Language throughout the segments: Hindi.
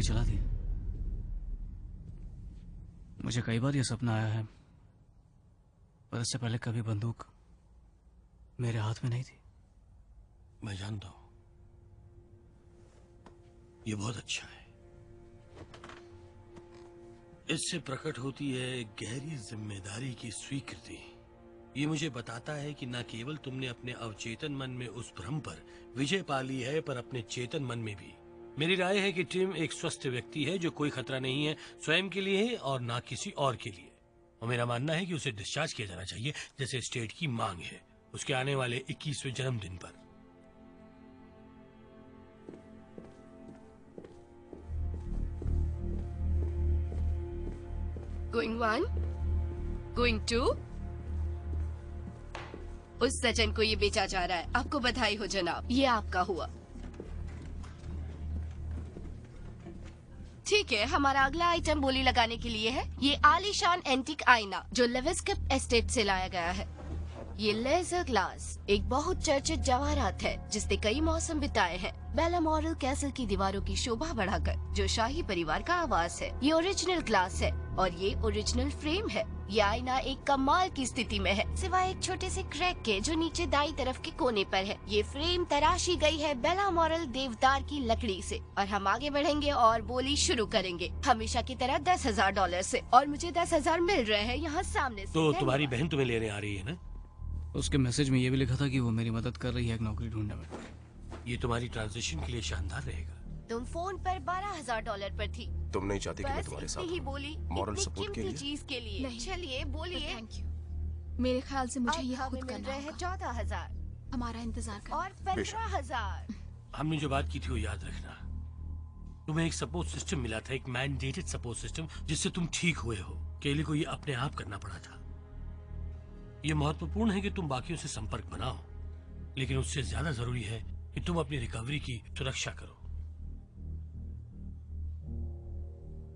गोली चला दी। मुझे कई बार यह सपना आया है, पर इससे पहले कभी बंदूक मेरे हाथ में नहीं थी। मैं जानता हूं, ये बहुत अच्छा है। इससे प्रकट होती है एक गहरी जिम्मेदारी की स्वीकृति। ये मुझे बताता है कि न केवल तुमने अपने अवचेतन मन में उस भ्रम पर विजय पा ली है, पर अपने चेतन मन में भी। मेरी राय है कि टिम एक स्वस्थ व्यक्ति है जो कोई खतरा नहीं है स्वयं के लिए और ना किसी और के लिए। और मेरा मानना है कि उसे डिस्चार्ज किया जाना चाहिए जैसे स्टेट की मांग है, उसके आने वाले 21वें जन्मदिन पर। Going 1, Going 2। उस सज्जन को ये बेचा जा रहा है। आपको बधाई हो जनाब, ये आपका हुआ। ठीक है, हमारा अगला आइटम बोली लगाने के लिए है ये आलीशान एंटीक आईना जो लेविस्किप एस्टेट से लाया गया है। ये लेजर ग्लास एक बहुत चर्चित जवाहरात है जिसने कई मौसम बिताए हैं बेलामोरल कैसल की दीवारों की शोभा बढ़ाकर, जो शाही परिवार का आवास है। ये ओरिजिनल ग्लास है और ये ओरिजिनल फ्रेम है। ये आईना एक कमाल की स्थिति में है, सिवाय एक छोटे से क्रैक के जो नीचे दाईं तरफ के कोने पर है। ये फ्रेम तराशी गई है बेलामोरल देवदार की लकड़ी से। और हम आगे बढ़ेंगे और बोली शुरू करेंगे हमेशा की तरह $10,000 से, और मुझे 10,000 मिल रहे हैं यहाँ सामने से। तो तुम्हारी बहन तुम्हें लेने आ रही है ना? उसके मैसेज में ये भी लिखा था कि वो मेरी मदद कर रही है एक नौकरी ढूंढने में। ये तुम्हारी ट्रांजिशन के लिए शानदार रहेगा। तुम फोन पर $12,000 पर थी। तुम नहीं चाहती कि मैं तुम्हारे साथ ही बोली मॉरल सपोर्ट के लिए? चीज के लिए। नहीं। चलिए बोलिए। Thank you. मेरे ख्याल से मुझे ये खुद करना होगा। 14,000 हमारा इंतजार कर। और 15,000। हमने जो बात की थी वो याद रखना। तुम्हें एक सपोर्ट सिस्टम मिला था, एक मैंडेटेड सपोर्ट सिस्टम, जिससे तुम ठीक हुए हो। केली को ये अपने आप करना पड़ा था। ये महत्वपूर्ण है कि तुम बाकियों से संपर्क बनाओ, लेकिन उससे ज्यादा जरूरी है कि तुम अपनी रिकवरी की सुरक्षा करो।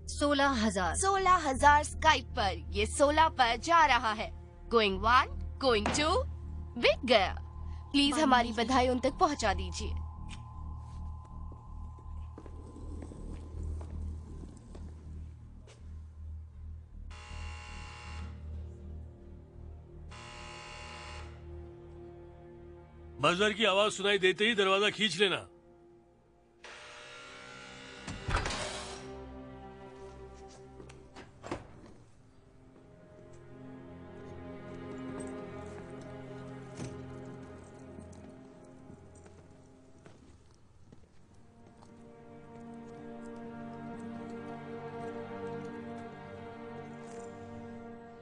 16,000 स्काइप पर। ये 16 पर जा रहा है। Going 1, Going 2, बिक गया। प्लीज हमारी बधाई उन तक पहुंचा दीजिए। बजर की आवाज सुनाई देते ही दरवाजा खींच लेना।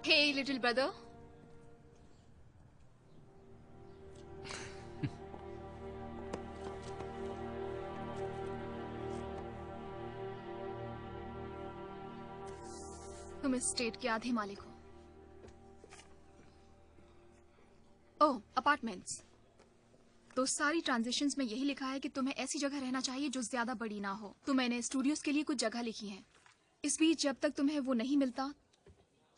Hey, little brother. तुम इस स्टेट के आधे मालिक हो। ओह, अपार्टमेंट्स। तो सारी ट्रांजिशंस में यही लिखा है कि तुम्हें ऐसी जगह रहना चाहिए जो ज्यादा बड़ी ना हो। तो मैंने स्टूडियोज के लिए कुछ जगह लिखी है। इस बीच जब तक तुम्हें वो नहीं मिलता,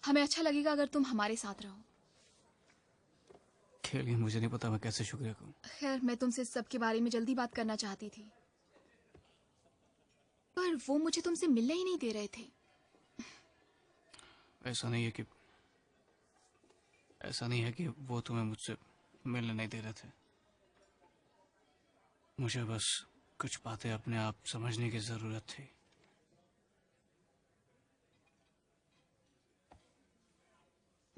हमें अच्छा लगेगा अगर तुम हमारे साथ रहो। खेल, मुझे नहीं पता मैं कैसे शुक्रिया कहूँ। खैर, मैं तुमसे सबके बारे में जल्दी बात करना चाहती थी, पर वो मुझे तुमसे मिलने ही नहीं दे रहे थे। ऐसा नहीं है कि वो तुम्हें मुझसे मिलने नहीं दे रहे थे। मुझे बस कुछ बातें अपने आप समझने की जरूरत थी।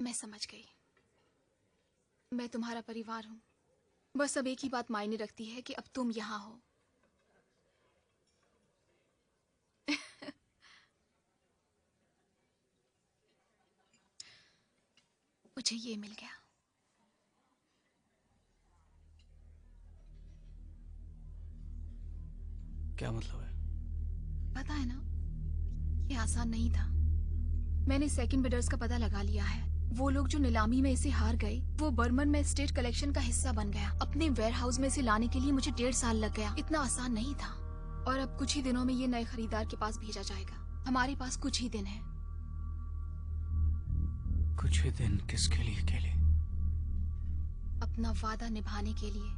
मैं समझ गई। मैं तुम्हारा परिवार हूं। बस अब एक ही बात मायने रखती है कि अब तुम यहाँ हो। मुझे ये मिल गया। क्या मतलब है? पता है ना, ये आसान नहीं था। मैंने सेकंड बिडर्स का पता लगा लिया है। वो लोग जो नीलामी में इसे हार गए, वो बर्मन में स्टेट कलेक्शन का हिस्सा बन गया। अपने वेयरहाउस में इसे लाने के लिए मुझे 1.5 साल लग गया। इतना आसान नहीं था। और अब कुछ ही दिनों में ये नए खरीदार के पास भेजा जाएगा। हमारे पास कुछ ही दिन है। कुछ ही दिन किसके लिए? के लिए अपना वादा निभाने के लिए,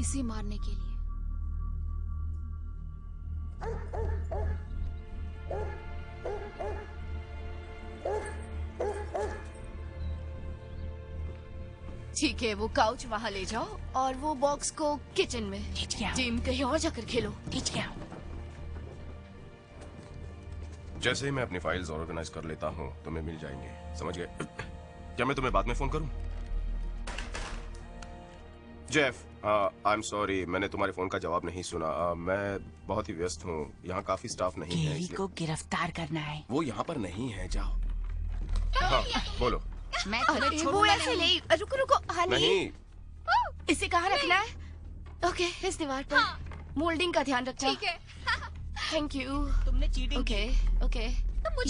इसे मारने के लिए। ठीक है, वो काउच वहाँ ले जाओ और वो बॉक्स को किचन में। टीम कहीं और जाकर खेलो। जैसे ही मैं अपनी फाइल्स ऑर्गेनाइज कर लेता हूँ तुम्हें मिल जाएंगे, समझ गए? क्या मैं तुम्हें बाद में फोन करूँ? जेफ, आई एम सॉरी, मैंने तुम्हारे फोन का जवाब नहीं सुना। मैं बहुत ही व्यस्त हूँ, यहाँ काफी स्टाफ नहीं है, केरी इसलिए को गिरफ्तार करना है। वो यहाँ पर नहीं है। जाओ। हाँ, बोलो। मैं तुम्हें अरे वो छोड़ूंगा ऐसे नहीं, रुको रुको, हनी। नहीं, इसे कहाँ रखना है? ओके, इस दीवार पर। मोल्डिंग का ध्यान रखना। ठीक है। Thank you. तुमने चीटिंग ओके की। ओके,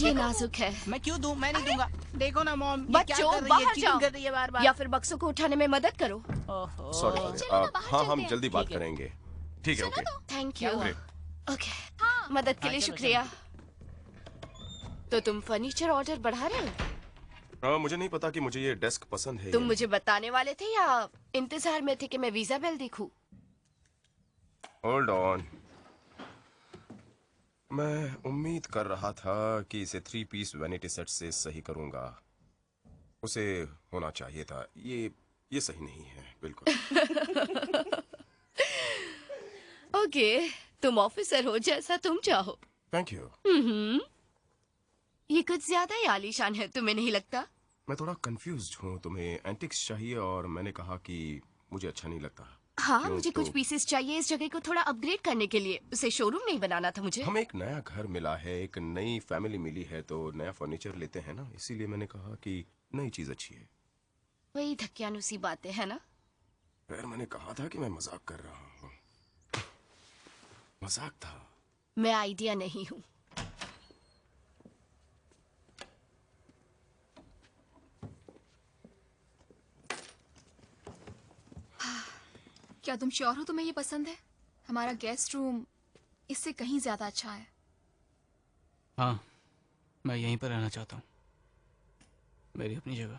ये नाजुक है। मैं क्यों दूं? मैं नहीं दूंगा। देखो ना मॉम, ये क्या बच्चों कर रही है? बाहर चीटिंग जाओ कर रही है बार बार। या फिर बक्सों को उठाने में मदद करो। ओहो। सॉरी। हाँ, हम जल्दी बात करेंगे। ठीक है, ओके। Thank you. हुआ? ओके, मदद के लिए चलो, शुक्रिया। तो तुम फर्नीचर ऑर्डर बढ़ा रहे हो? मुझे नहीं पता कि मुझे ये डेस्क पसंद है तुम या मुझे बताने वाले थे या इंतजार में थे कि मैं वीजा बिल देखूं? Hold on. मैं उम्मीद कर रहा था कि इसे 3 पीस वैनिटी सेट से सही करूंगा। उसे होना चाहिए था। ये सही नहीं है, बिल्कुल। ओके, तुम ऑफिसर हो, जैसा तुम चाहो। Thank you. ये कुछ ज्यादा ही आलीशान है, तुम्हें नहीं लगता? मैं थोड़ा कंफ्यूज्ड हूँ। तुम्हें एंटिक्स चाहिए और मैंने कहा कि मुझे अच्छा नहीं लगता। हाँ, क्यों मुझे कुछ तो- पीसेस चाहिए इस जगह को थोड़ा अपग्रेड करने के लिए। उसे शोरूम नहीं बनाना था मुझे। हमें एक नया घर मिला है, एक नई फैमिली मिली है, तो नया फर्नीचर लेते हैं ना, इसीलिए मैंने कहा कि नई चीज अच्छी है। वही धक्यानुसी बातें है ना। फिर मैंने कहा था कि मैं मजाक कर रहा हूँ। मजाक था। मैं आइडिया नहीं हूँ। क्या तुम श्योर हो तुम्हें ये पसंद है? हमारा गेस्ट रूम इससे कहीं ज्यादा अच्छा है। हाँ, मैं यहीं पर रहना चाहता हूँ, मेरी अपनी जगह।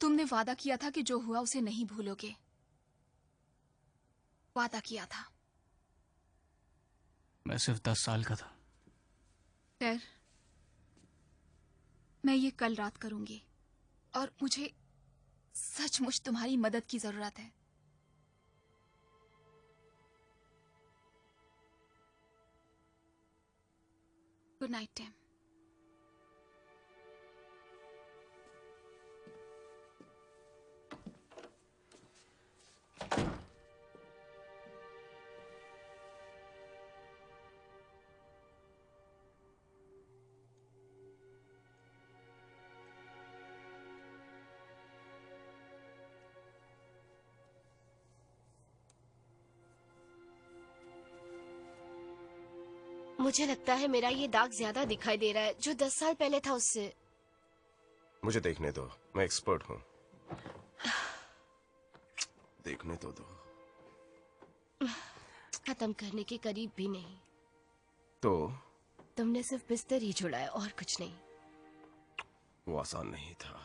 तुमने वादा किया था कि जो हुआ उसे नहीं भूलोगे। वादा किया था। मैं सिर्फ 10 साल का था। फिर मैं ये कल रात करूंगी और मुझे सचमुच तुम्हारी मदद की जरूरत है। Good night Tim. मुझे लगता है मेरा ये दाग ज्यादा दिखाई दे रहा है जो 10 साल पहले था उससे। मुझे देखने दो, मैं एक्सपर्ट हूँ। देखने तो दो। खत्म करने के करीब भी नहीं। तो तुमने सिर्फ बिस्तर ही छुड़ाया और कुछ नहीं। वो आसान नहीं था।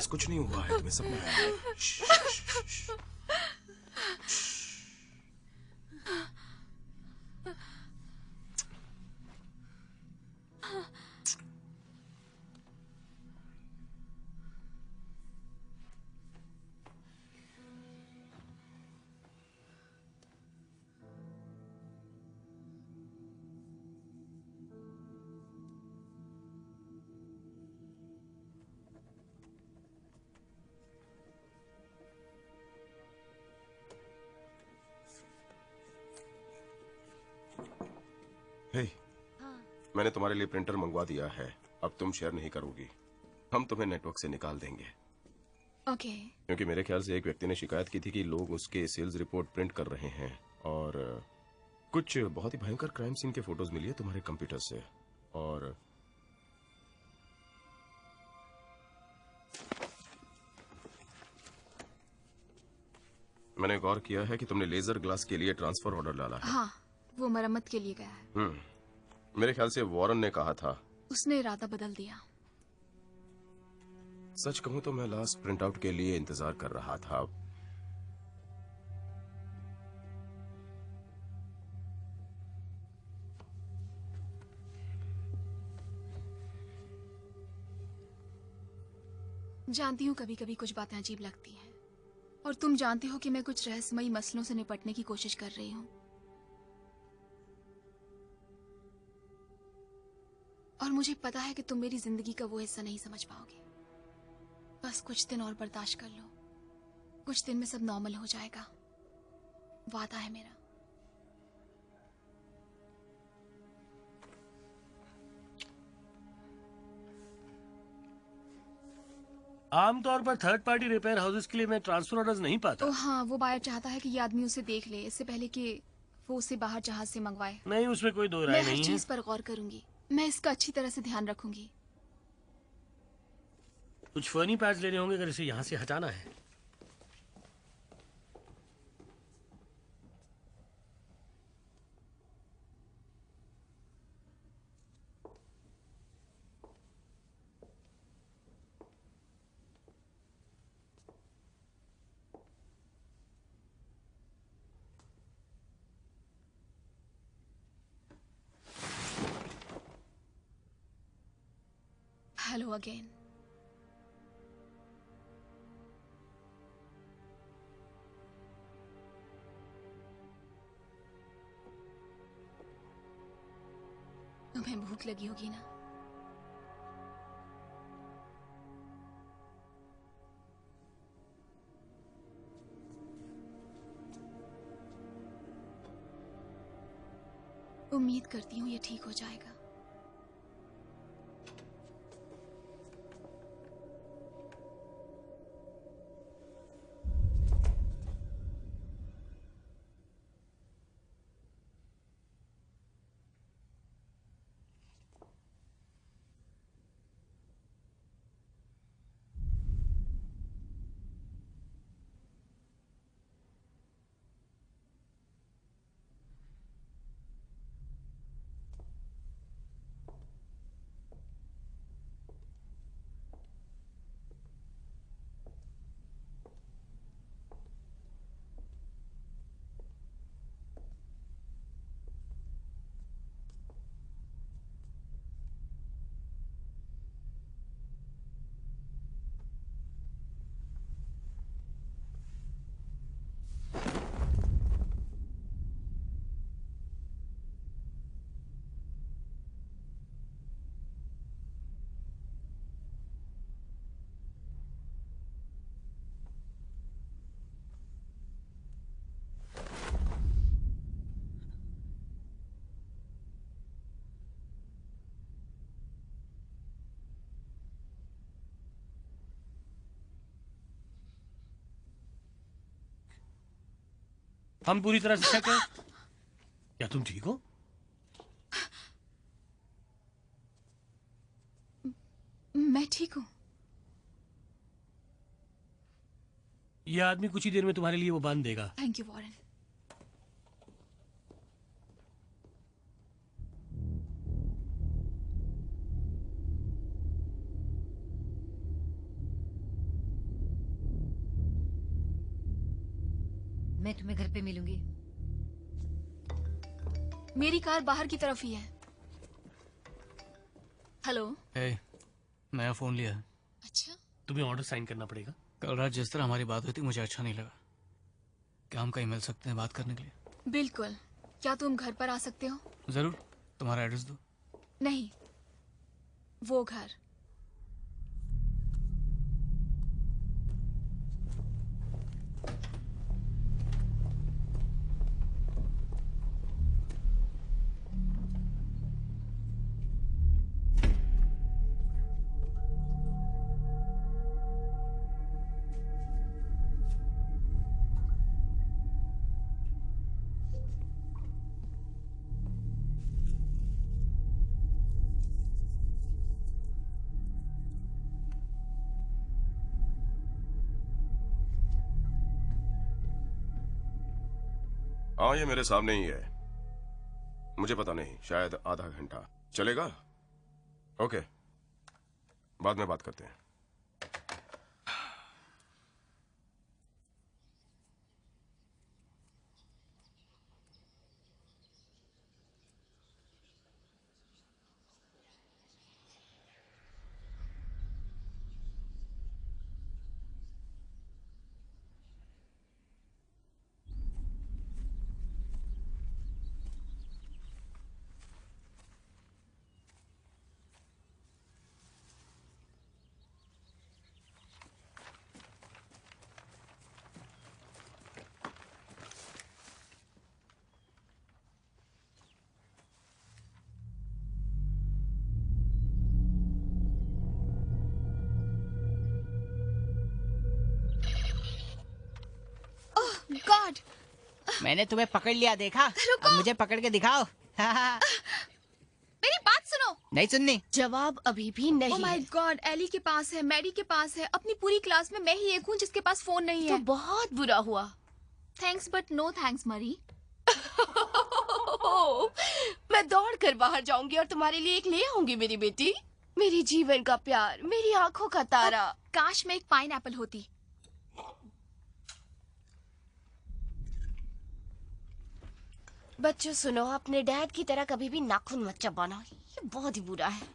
कुछ नहीं हुआ है, तुम्हें सपना आया है। श्श, श्श, श्श। हे, मैंने तुम्हारे लिए प्रिंटर मंगवा दिया है। अब तुम शेयर नहीं करोगी, हम तुम्हें नेटवर्क से निकाल देंगे। ओके। क्योंकि मेरे ख्याल से एक व्यक्ति ने शिकायत की थी कि लोग उसके सेल्स रिपोर्ट प्रिंट कर रहे हैं, और कुछ बहुत ही भयंकर क्राइम सीन के फोटोज मिली है तुम्हारे कंप्यूटर से। और मैंने गौर किया है कि तुमने लेजर ग्लास के लिए ट्रांसफर ऑर्डर डाला है। हाँ, वो मरम्मत के लिए गया है। मेरे ख्याल से वॉरन ने कहा था। उसने इरादा बदल दिया। सच कहूं तो मैं लास्ट प्रिंट आउट के लिए इंतजार कर रहा था। जानती हूँ कभी कभी कुछ बातें अजीब लगती हैं, और तुम जानते हो कि मैं कुछ रहस्यमयी मसलों से निपटने की कोशिश कर रही हूँ, और मुझे पता है कि तुम मेरी जिंदगी का वो हिस्सा नहीं समझ पाओगे। बस कुछ दिन और बर्दाश्त कर लो, कुछ दिन में सब नॉर्मल हो जाएगा, वादा है मेरा। आमतौर पर थर्ड पार्टी रिपेयर हाउसेस के लिए मैं ट्रांसफर ऑर्डर्स नहीं पाता। ओ हाँ, वो बायर चाहता है कि ये आदमी उसे देख ले इससे पहले कि वो उसे बाहर जहाज से मंगवाए। नहीं, उसमें कोई दो राय मैं हर नहीं है। चीज पर गौर करूंगी, मैं इसका अच्छी तरह से ध्यान रखूंगी। कुछ फर्नी पैड्स लेने होंगे अगर इसे यहाँ से हटाना है। Hello again. तुम्हें भूख लगी होगी ना? उम्मीद करती हूँ ये ठीक हो जाएगा। हम पूरी तरह से शक है। क्या तुम ठीक हो? मैं ठीक हूँ। यह आदमी कुछ ही देर में तुम्हारे लिए वो बांध देगा। Thank you Warren. मैं तुम्हें घर पे मिलूंगी। मेरी कार बाहर की तरफ ही है। हेलो। ए, नया फोन लिया है। अच्छा, तुम्हें ऑर्डर साइन करना पड़ेगा। कल रात जिस तरह हमारी बात हुई थी मुझे अच्छा नहीं लगा। क्या हम कहीं मिल सकते हैं बात करने के लिए? बिल्कुल। क्या तुम घर पर आ सकते हो? जरूर। तुम्हारा एड्रेस दो। नहीं, वो घर। हाँ, ये मेरे सामने ही है। मुझे पता नहीं, शायद आधा घंटा चलेगा। ओके, बाद में बात करते हैं। गॉड, मैंने तुम्हें पकड़ लिया, देखा? अब मुझे पकड़ के दिखाओ। मेरी बात सुनो। नहीं सुननी। जवाब अभी भी ओह नहीं माय है। गॉड, एली के पास है, मैडी के पास है, अपनी पूरी क्लास में मैं ही एक हूँ जिसके पास फोन नहीं तो है। बहुत बुरा हुआ। थैंक्स बट नो थैंक्स मरी। मैं दौड़ कर बाहर जाऊंगी और तुम्हारे लिए एक ले आऊंगी मेरी बेटी। मेरी जीवन का प्यार, मेरी आंखों का तारा। काश मैं एक पाइनएप्पल होती। बच्चों सुनो, अपने डैड की तरह कभी भी नाखून मत चबाना, ये बहुत ही बुरा है।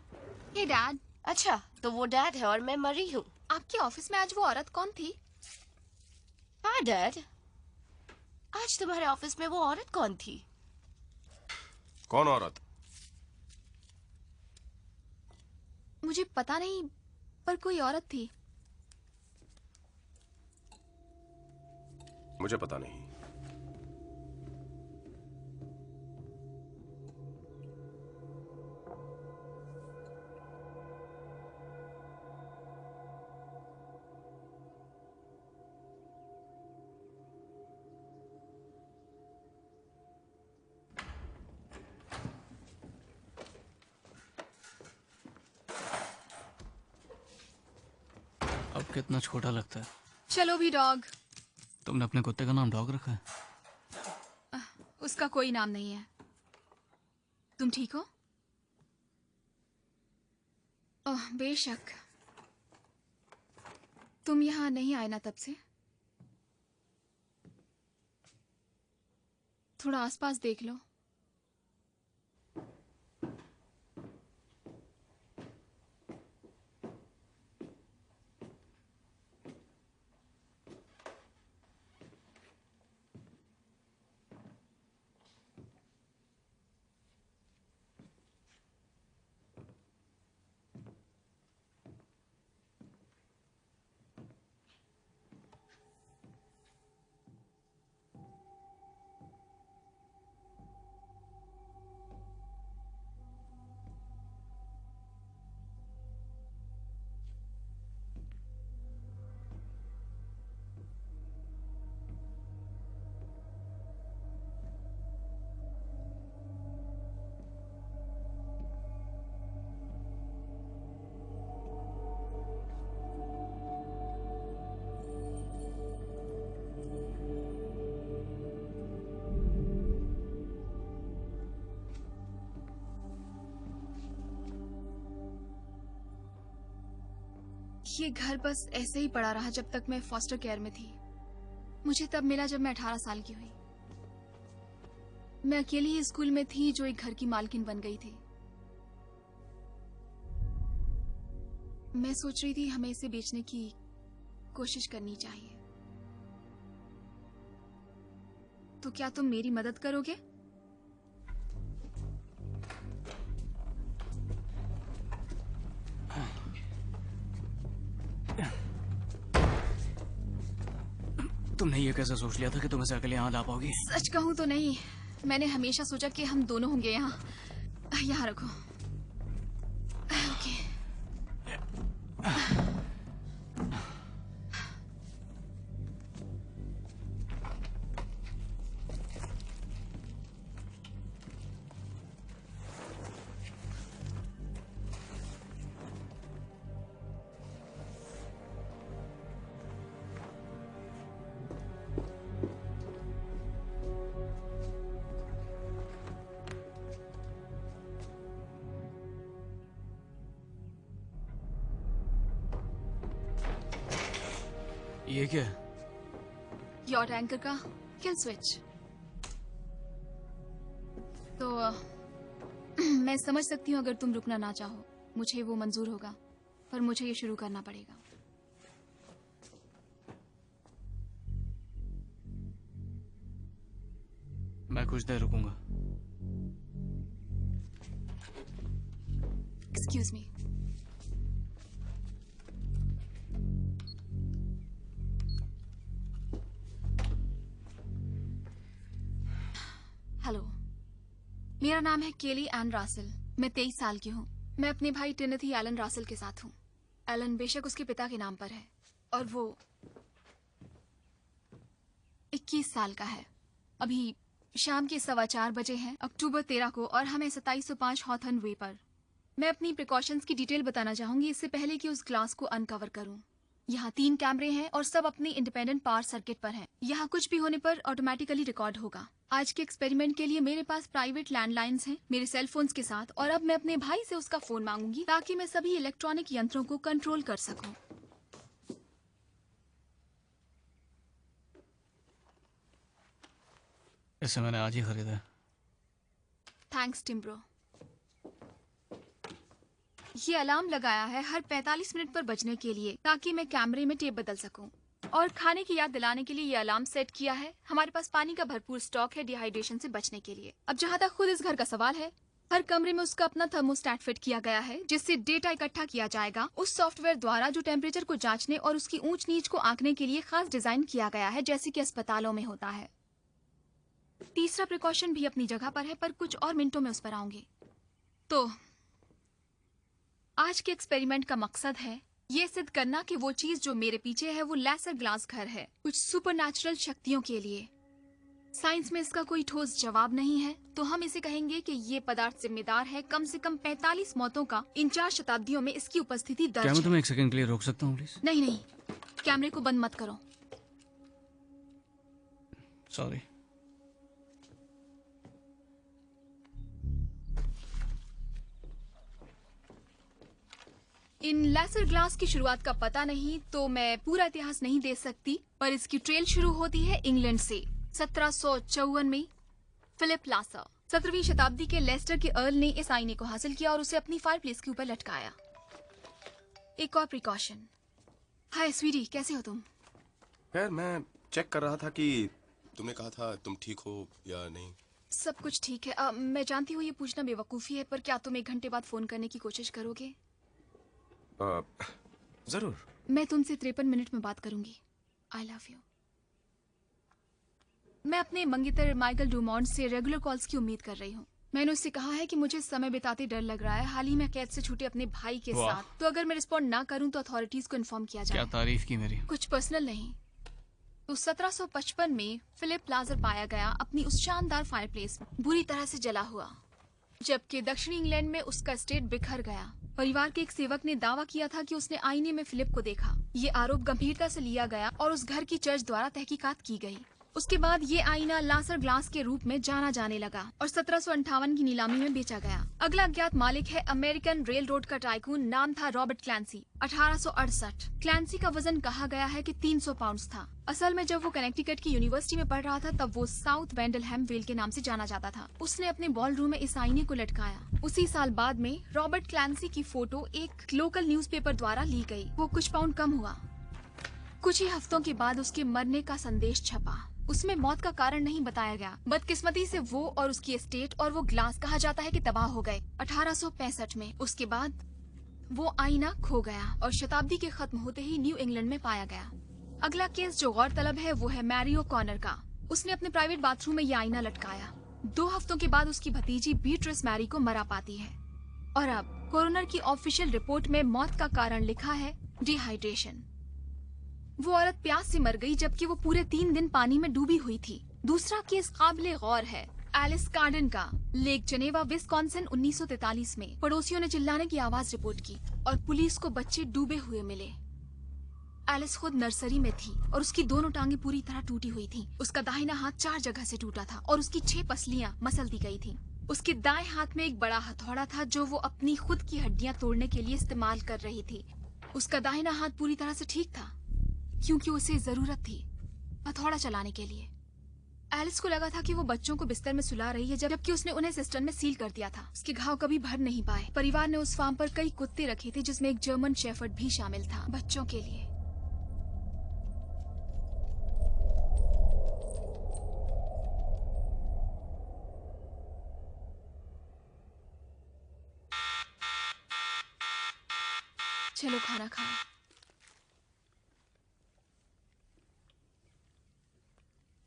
हे डैड। अच्छा, तो वो डैड है और मैं मरी हूँ। आपके ऑफिस में आज वो औरत कौन थी? हाँ डैड, आज तुम्हारे ऑफिस में वो औरत कौन थी? कौन औरत? मुझे पता नहीं, पर कोई औरत थी। मुझे पता नहीं। अब कितना छोटा लगता है। चलो भी डॉग। तुमने अपने कुत्ते का नाम डॉग रखा है? उसका कोई नाम नहीं है। तुम ठीक हो? ओह बेशक। तुम यहाँ नहीं आए ना तब से? थोड़ा आसपास देख लो। ये घर बस ऐसे ही पड़ा रहा जब तक मैं फॉस्टर केयर में थी। मुझे तब मिला जब मैं 18 साल की हुई। मैं अकेली ही स्कूल में थी जो एक घर की मालकिन बन गई थी। मैं सोच रही थी हमें इसे बेचने की कोशिश करनी चाहिए। तो क्या तुम मेरी मदद करोगे? तुमने ये कैसे सोच लिया था कि तुम इसे अकेले यहाँ ला पाओगी? सच कहूँ तो नहीं, मैंने हमेशा सोचा कि हम दोनों होंगे यहाँ। यहाँ रखो। ओके। ये क्या है? योर एंकर का किल स्विच। तो मैं समझ सकती हूँ अगर तुम रुकना ना चाहो, मुझे वो मंजूर होगा, पर मुझे ये शुरू करना पड़ेगा। मैं कुछ देर रुकूंगा। Excuse me. हेलो, मेरा नाम है केली एन रासल। मैं 23 साल की हूँ। मैं अपने भाई टिनथी एलन रासल के साथ हूँ। एलन बेशक उसके पिता के नाम पर है और वो 21 साल का है। अभी शाम के 4:15 बजे हैं, अक्टूबर 13 को, और हम हैं 2705 हॉथर्न वे पर। मैं अपनी प्रिकॉशंस की डिटेल बताना चाहूंगी इससे पहले कि उस ग्लास को अनकवर करूं। यहाँ 3 कैमरे हैं और सब अपनी इंडिपेंडेंट पावर सर्किट पर हैं। यहाँ कुछ भी होने पर ऑटोमेटिकली रिकॉर्ड होगा। आज के एक्सपेरिमेंट के लिए मेरे पास प्राइवेट लैंडलाइंस हैं मेरे सेल फोन्स के साथ, और अब मैं अपने भाई से उसका फोन मांगूंगी ताकि मैं सभी इलेक्ट्रॉनिक यंत्रों को कंट्रोल कर सकूं। इसे मैंने आज ही खरीदा है। थैंक्स टिम्ब्रो। ये अलार्म लगाया है हर 45 मिनट पर बजने के लिए ताकि मैं कैमरे में टेप बदल सकूं, और खाने की याद दिलाने के लिए ये अलार्म सेट किया है। हमारे पास पानी का भरपूर स्टॉक है डिहाइड्रेशन से बचने के लिए। अब जहाँ तक खुद इस घर का सवाल है, हर कमरे में उसका अपना थर्मोस्टेट फिट किया गया है जिससे डेटा इकट्ठा किया जाएगा उस सॉफ्टवेयर द्वारा जो टेम्परेचर को जांचने और उसकी ऊंच नीच को आंकने के लिए खास डिजाइन किया गया है, जैसे कि अस्पतालों में होता है। तीसरा प्रिकॉशन भी अपनी जगह पर है, पर कुछ और मिनटों में उस पर आऊंगी। तो आज के एक्सपेरिमेंट का मकसद है ये सिद्ध करना कि वो चीज जो मेरे पीछे है वो लेसर ग्लास घर है, कुछ सुपरनैचुरल शक्तियों के लिए। साइंस में इसका कोई ठोस जवाब नहीं है, तो हम इसे कहेंगे कि ये पदार्थ जिम्मेदार है कम से कम 45 मौतों का इन 4 शताब्दियों में इसकी उपस्थिति दर्ज क्या मैं है। तुम्हें एक सेकंड के लिए रोक सकता हूँ प्लीज? नहीं, कैमरे को बंद मत करो। सॉरी। इन लेसर ग्लास की शुरुआत का पता नहीं तो मैं पूरा इतिहास नहीं दे सकती, पर इसकी ट्रेल शुरू होती है इंग्लैंड से। 1754 में फिलिप लासर 17वीं शताब्दी के लेस्टर के अर्ल ने इस आईने को हासिल किया और उसे अपनी फायरप्लेस के ऊपर लटकाया। एक और प्रिकॉशन। हाय स्वीटी, कैसे हो तुम? खैर, मैं चेक कर रहा था कि तुमने कहा था तुम ठीक हो या नहीं। सब कुछ ठीक है। मैं जानती हूँ ये पूछना बेवकूफ़ी है, पर क्या तुम 1 घंटे बाद फोन करने की कोशिश करोगे? जरूर। मैं तुमसे 53 मिनट में बात करूंगी। I love you. मैं अपने मंगेतर माइकल डुमॉन्ट से रेगुलर कॉल्स की उम्मीद कर रही हूँ। मैंने उससे कहा है कि मुझे समय बिताते डर लग रहा है, हाल ही में कैद से छूटे अपने भाई के साथ। तो अगर मैं रिस्पॉन्ड ना करूँ तो अथॉरिटीज को इन्फॉर्म किया जाए। क्या तारीफ की मेरी? कुछ पर्सनल नहीं। तो 1755 में फिलिप लाजर पाया गया अपनी उस शानदार फायरप्लेस में बुरी तरह से जला हुआ, जबकि दक्षिणी इंग्लैंड में उसका स्टेट बिखर गया। परिवार के एक सेवक ने दावा किया था कि उसने आईने में फिलिप को देखा। ये आरोप गंभीरता से लिया गया और उस घर की चर्च द्वारा तहकीकात की गई। उसके बाद ये आईना लासर ग्लास के रूप में जाना जाने लगा और 1758 की नीलामी में बेचा गया। अगला अज्ञात मालिक है अमेरिकन रेल रोड का टाइकून, नाम था रॉबर्ट क्लैंसी। 1868 क्लैंसी का वजन कहा गया है कि 300 पाउंड्स था। असल में जब वो कनेक्टिकट की यूनिवर्सिटी में पढ़ रहा था तब वो साउथ वेंडलहैम वेल के नाम से जाना जाता था। उसने अपने बॉल रूम में इस आईने को लटकाया। उसी साल बाद में रॉबर्ट क्लैंसी की फोटो एक लोकल न्यूज़पेपर द्वारा ली गई। वो कुछ पाउंड कम हुआ। कुछ ही हफ्तों के बाद उसके मरने का संदेश छपा। उसमें मौत का कारण नहीं बताया गया। बदकिस्मती से वो और उसकी एस्टेट और वो ग्लास कहा जाता है कि तबाह हो गए 1865 में। उसके बाद वो आईना खो गया और शताब्दी के खत्म होते ही न्यू इंग्लैंड में पाया गया। अगला केस जो गौरतलब है वो है मैरी ओकॉनर का। उसने अपने प्राइवेट बाथरूम में ये आईना लटकाया। 2 हफ्तों के बाद उसकी भतीजी बीट्रिस मैरी को मरा पाती है। और अब कोरोनर की ऑफिशियल रिपोर्ट में मौत का कारण लिखा है डिहाइड्रेशन। वो औरत प्यास से मर गई जबकि वो पूरे 3 दिन पानी में डूबी हुई थी। दूसरा केस काबिले गौर है एलिस कार्डन का। लेक जेनेवा विस्कॉन्सिन 1943 में पड़ोसियों ने चिल्लाने की आवाज रिपोर्ट की और पुलिस को बच्चे डूबे हुए मिले। एलिस खुद नर्सरी में थी और उसकी दोनों टांगे पूरी तरह टूटी हुई थी। उसका दाहिना हाथ 4 जगह से टूटा था और उसकी 6 पसलियां मसल दी गई थी। उसके दाएं हाथ में एक बड़ा हथौड़ा था जो वो अपनी खुद की हड्डियां तोड़ने के लिए इस्तेमाल कर रही थी। उसका दाहिना हाथ पूरी तरह से ठीक था क्योंकि उसे जरूरत थी हथौड़ा चलाने के लिए। एलिस को लगा था कि वो बच्चों को बिस्तर में सुला रही है जबकि उसने उन्हें सिस्टम में सील कर दिया था। उसके घाव कभी भर नहीं पाए। परिवार ने उस फार्म पर कई कुत्ते रखे थे जिसमें एक जर्मन शेफर्ड भी शामिल था बच्चों के लिए। चलो खाना खाओ।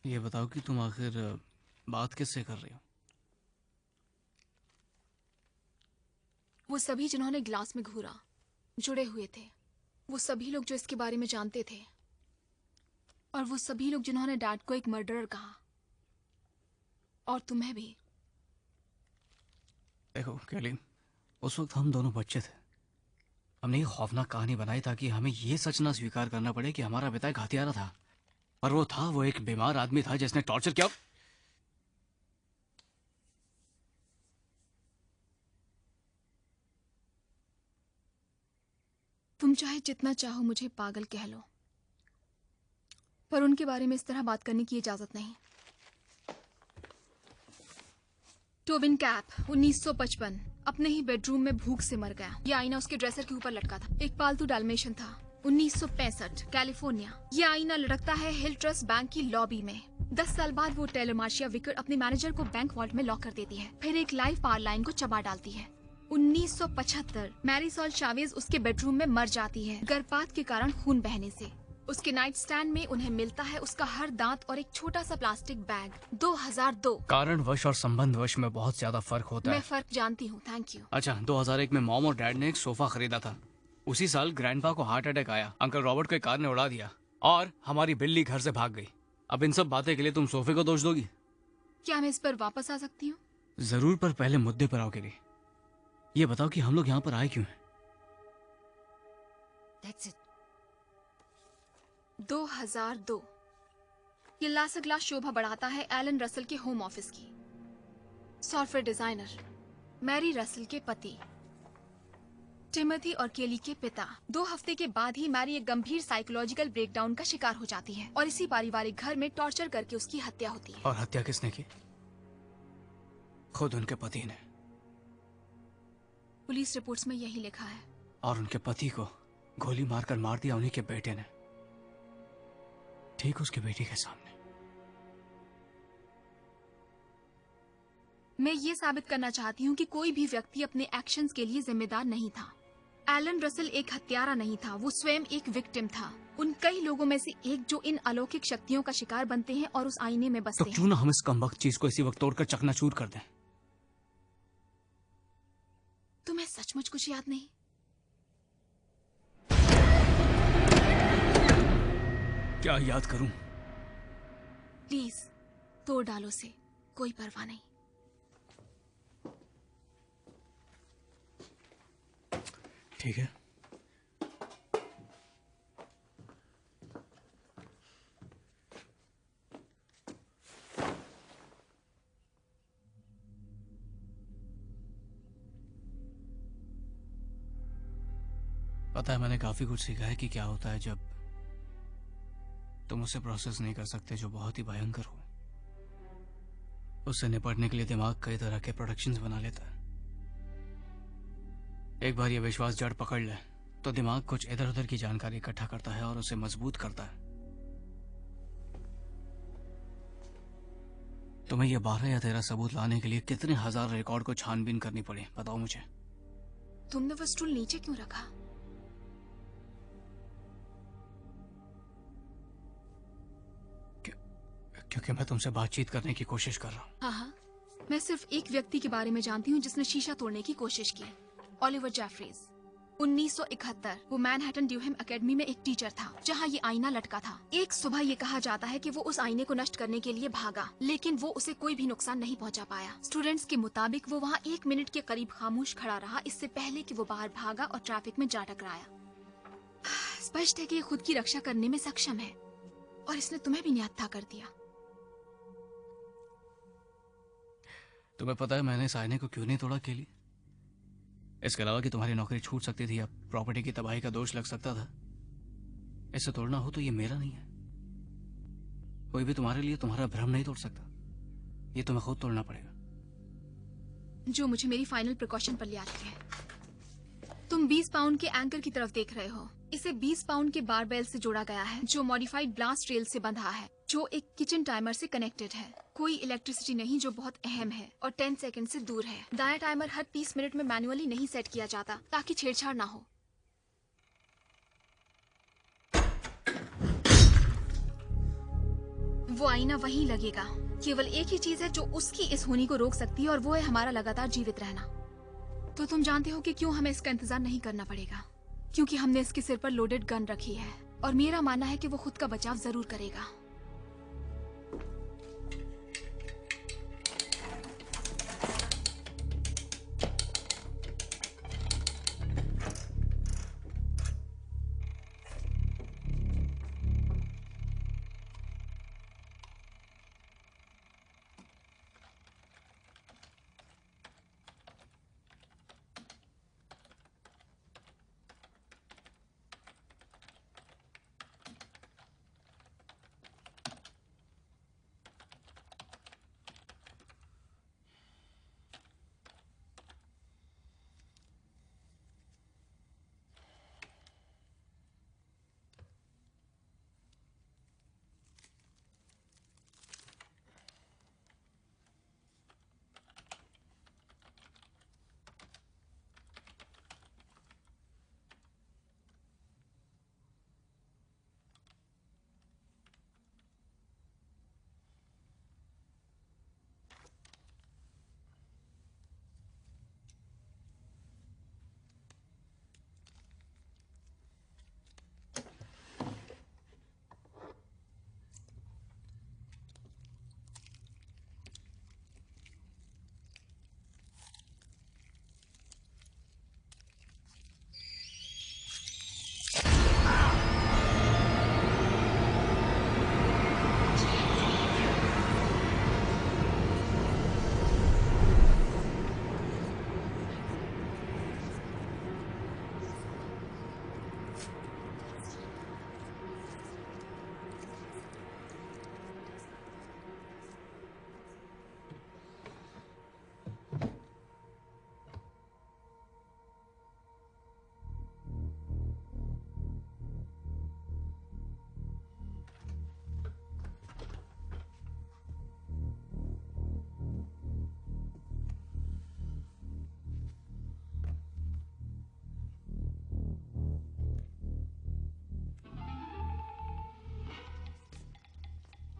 ये बताओ कि तुम आखिर बात किससे कर रही हो? वो सभी जिन्होंने ग्लास में घूरा जुड़े हुए थे। वो सभी लोग जो इसके बारे में जानते थे और वो सभी लोग जिन्होंने डैड को एक मर्डरर कहा। और तुम्हें भी। देखो कैलिन, उस वक्त हम दोनों बच्चे थे। हमने ये खौफनाक कहानी बनाई ताकि हमें ये सच ना स्वीकार करना पड़े कि हमारा पिता एक हत्यारा था। और वो एक बीमार आदमी था जिसने टॉर्चर किया। तुम चाहे जितना चाहो मुझे पागल कह लो, पर उनके बारे में इस तरह बात करने की इजाजत नहीं। टोबिन कैप 1955 अपने ही बेडरूम में भूख से मर गया। ये आईना उसके ड्रेसर के ऊपर लटका था। एक पालतू डाल्मेशियन था। 1965 कैलिफोर्निया। ये आईना लटकता है हिल ट्रस्ट बैंक की लॉबी में। 10 साल बाद वो टेलर मार्शिया विकर अपने मैनेजर को बैंक वॉल्ट में लॉक कर देती है, फिर एक लाइव पावर लाइन को चबा डालती है। 1975 मैरीसॉल चावेज उसके बेडरूम में मर जाती है गर्भपात के कारण खून बहने से। उसके नाइट स्टैंड में उन्हें मिलता है उसका हर दांत और एक छोटा सा प्लास्टिक बैग। 2002 कारणवश और संबंधवश में बहुत ज्यादा फर्क होता मैं है। फर्क जानती हूँ, थैंक यू। अच्छा, 2001 में मॉम और डैड ने एक सोफा खरीदा था। उसी साल ग्रैंडपा को हार्ट अटैक आया। अंकल रॉबर्ट को एक कार ने उड़ा दिया और हमारी बिल्ली घर से भाग गई। अब इन सब बातें के लिए तुम सोफे को दोष दोगी? क्या मैं इस पर वापस आ सकती हूँ? जरूर, पर पहले मुद्दे पर आओ के लिए। ये बताओ कि हम लोग यहाँ पर आए क्यों हैं? That's it. 2002 ये लासर ग्लास शोभा बढ़ाता है एलन रसल के होम ऑफिस की। सॉफ्टवेयर डिजाइनर मैरी रसल के पति टिमोथी और केली के पिता। 2 हफ्ते के बाद ही मैरी एक गंभीर साइकोलॉजिकल ब्रेकडाउन का शिकार हो जाती है और इसी पारिवारिक घर में टॉर्चर करके उसकी हत्या होती है। और हत्या किसने की? खुद उनके पति ने। पुलिस रिपोर्ट्स में यही लिखा है। और उनके पति को गोली मारकर मार दिया उन्हीं के बेटे ने, ठीक उसके बेटी के सामने। मैं ये साबित करना चाहती हूँ कि कोई भी व्यक्ति अपने एक्शंस के लिए जिम्मेदार नहीं था। एलन रसल एक हत्यारा नहीं था, वो स्वयं एक विक्टिम था। उन कई लोगों में से एक जो इन अलौकिक शक्तियों का शिकार बनते हैं और उस आईने में बसते तो हैं। क्यों ना हम इस कमबख्त चीज को इसी वक्त तोड़कर चकनाचूर कर दें? तुम्हें सचमुच कुछ याद नहीं? क्या याद करूं? प्लीज तोड़ डालो से, कोई परवाह नहीं। ठीक है। पता है, मैंने काफी कुछ सीखा है कि क्या होता है जब तुम उसे प्रोसेस नहीं कर सकते जो बहुत ही भयंकर हो। उससे निपटने के लिए दिमाग कई तरह के प्रोडक्शंस बना लेता है। एक बार ये विश्वास जड़ पकड़ ले तो दिमाग कुछ इधर उधर की जानकारी इकट्ठा करता है और उसे मजबूत करता है। तुम्हें ये 12 या 13 सबूत लाने के लिए कितने हजार रिकॉर्ड को छानबीन करनी पड़ी, बताओ मुझे। तुमने वो स्टूल नीचे क्यों रखा? क्योंकि मैं तुमसे बातचीत करने की कोशिश कर रहा हूँ। हाँ हाँ, मैं सिर्फ एक व्यक्ति के बारे में जानती हूँ जिसने शीशा तोड़ने की कोशिश की। Oliver Jefferies. 1971 वो मैनहट्टन ड्यूहेम एकेडमी में एक टीचर था जहाँ ये आईना लटका था। एक सुबह ये कहा जाता है कि वो उस आईने को नष्ट करने के लिए भागा, लेकिन वो उसे कोई भी नुकसान नहीं पहुँचा पाया। स्टूडेंट्स के मुताबिक वो वहाँ 1 मिनट के करीब खामोश खड़ा रहा, इससे पहले कि वो बाहर भागा और ट्रैफिक में जा टकराया। स्पष्ट है कि ये खुद की रक्षा करने में सक्षम है और इसने तुम्हें भी निहत्था कर दिया। तुम्हें पता है मैंने इस आईने को क्यों नहीं तोड़ा, केली? इसके अलावा कि तुम्हारी नौकरी छूट सकती थी या प्रॉपर्टी की तबाही का दोष लग सकता था। इसे तोड़ना हो तो ये मेरा नहीं है। कोई भी तुम्हारे लिए तुम्हारा भ्रम नहीं तोड़ सकता। ये तुम्हें खुद तोड़ना पड़ेगा। जो मुझे मेरी फाइनल प्रिकॉशन पर ले आती है। तुम 20 पाउंड के एंकर की तरफ देख रहे हो। इसे 20 पाउंड के बारबेल से जोड़ा गया है जो मॉडिफाइड ब्लास्ट रेल से बंधा है, जो एक किचन टाइमर से कनेक्टेड है। कोई इलेक्ट्रिसिटी नहीं, जो बहुत अहम है, और 10 सेकंड से दूर है। दायां टाइमर हर 30 मिनट में मैन्युअली नहीं सेट किया जाता ताकि छेड़छाड़ ना हो। वो आईना वहीं लगेगा। केवल एक ही चीज है जो उसकी इस होनी को रोक सकती है और वो है हमारा लगातार जीवित रहना। तो तुम जानते हो कि क्यों हमें इसका इंतजार नहीं करना पड़ेगा? क्योंकि हमने इसके सिर पर लोडेड गन रखी है और मेरा मानना है कि वो खुद का बचाव जरूर करेगा।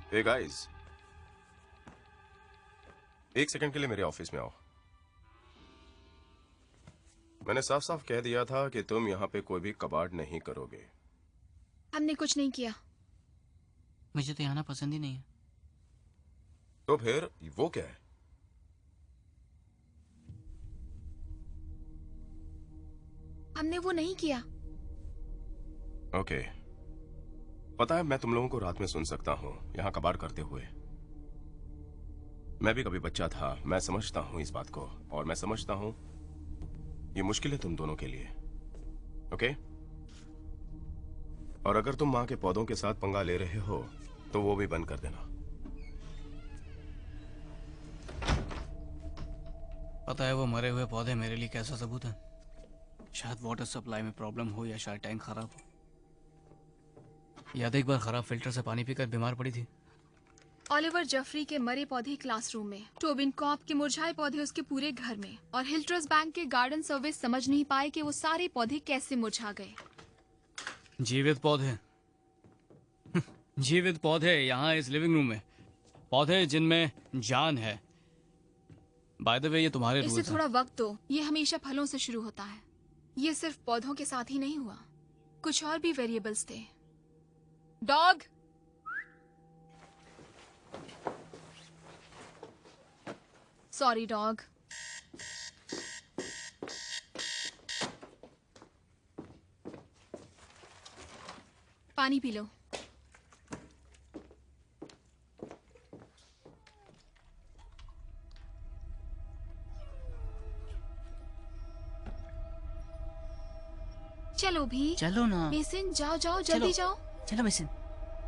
हे गाइस, एक सेकंड के लिए मेरे ऑफिस में आओ। मैंने साफ साफ कह दिया था कि तुम यहाँ पे कोई भी कबाड़ नहीं करोगे। हमने कुछ नहीं किया। मुझे तो यहाँ पसंद ही नहीं है। तो फिर वो क्या है? हमने वो नहीं किया। ओके, पता है मैं तुम लोगों को रात में सुन सकता हूँ यहाँ कबाड़ करते हुए। मैं भी कभी बच्चा था, मैं समझता हूँ इस बात को, और मैं समझता हूँ ये मुश्किल है तुम दोनों के लिए। ओके, और अगर तुम माँ के पौधों के साथ पंगा ले रहे हो तो वो भी बंद कर देना। पता है वो मरे हुए पौधे मेरे लिए कैसा सबूत है? शायद वाटर सप्लाई में प्रॉब्लम हो या शायद टैंक खराब हो। याद एक बार खराब फिल्टर से पानी पीकर बीमार पड़ी थी। ओलिवर जेफरी के मरे पौधे क्लासरूम में, टोबिन कॉप के मुरझाए पौधे उसके पूरे घर में, और हिल्ट्रस बैंक के गार्डन सर्विस समझ नहीं पाए कि वो सारे पौधे कैसे मुरझा गए। जीवित पौधे जीवित पौधे यहाँ इस लिविंग रूम में, पौधे जिनमें जान है। बाय द वे ये तुम्हारे इसे रूल्स हैं। थोड़ा वक्त दो, ये हमेशा फलों से शुरू होता है। ये सिर्फ पौधों के साथ ही नहीं हुआ, कुछ और भी वेरिएबल्स थे। Dog, sorry dog. पानी पी लो। चलो भी। चलो ना। मेसिन जाओ जाओ जल्दी जाओ। चलो मिशन,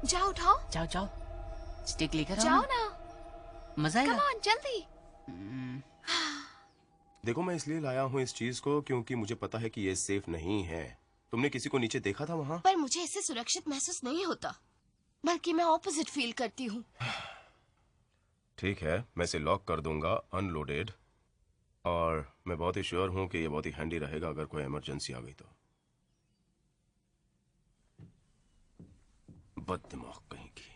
जाओ उठाओ। जाओ जाओ, स्टिक लेकर आओ जाओ ना। ना। मजा कम आएगा। ऑन जल्दी। देखो मैं इसलिए लाया हूँ इस चीज को क्योंकि मुझे पता है कि ये सेफ नहीं है। तुमने किसी को नीचे देखा था वहाँ? पर मुझे इससे सुरक्षित महसूस नहीं होता, बल्कि मैं ऑपोजिट फील करती हूँ। ठीक है, मैं इसे लॉक कर दूंगा अनलोडेड, और मैं बहुत ही श्योर हूँ कि ये बहुत ही हैंडी रहेगा अगर कोई इमरजेंसी आ गई तो। बददिमाग कहीं की।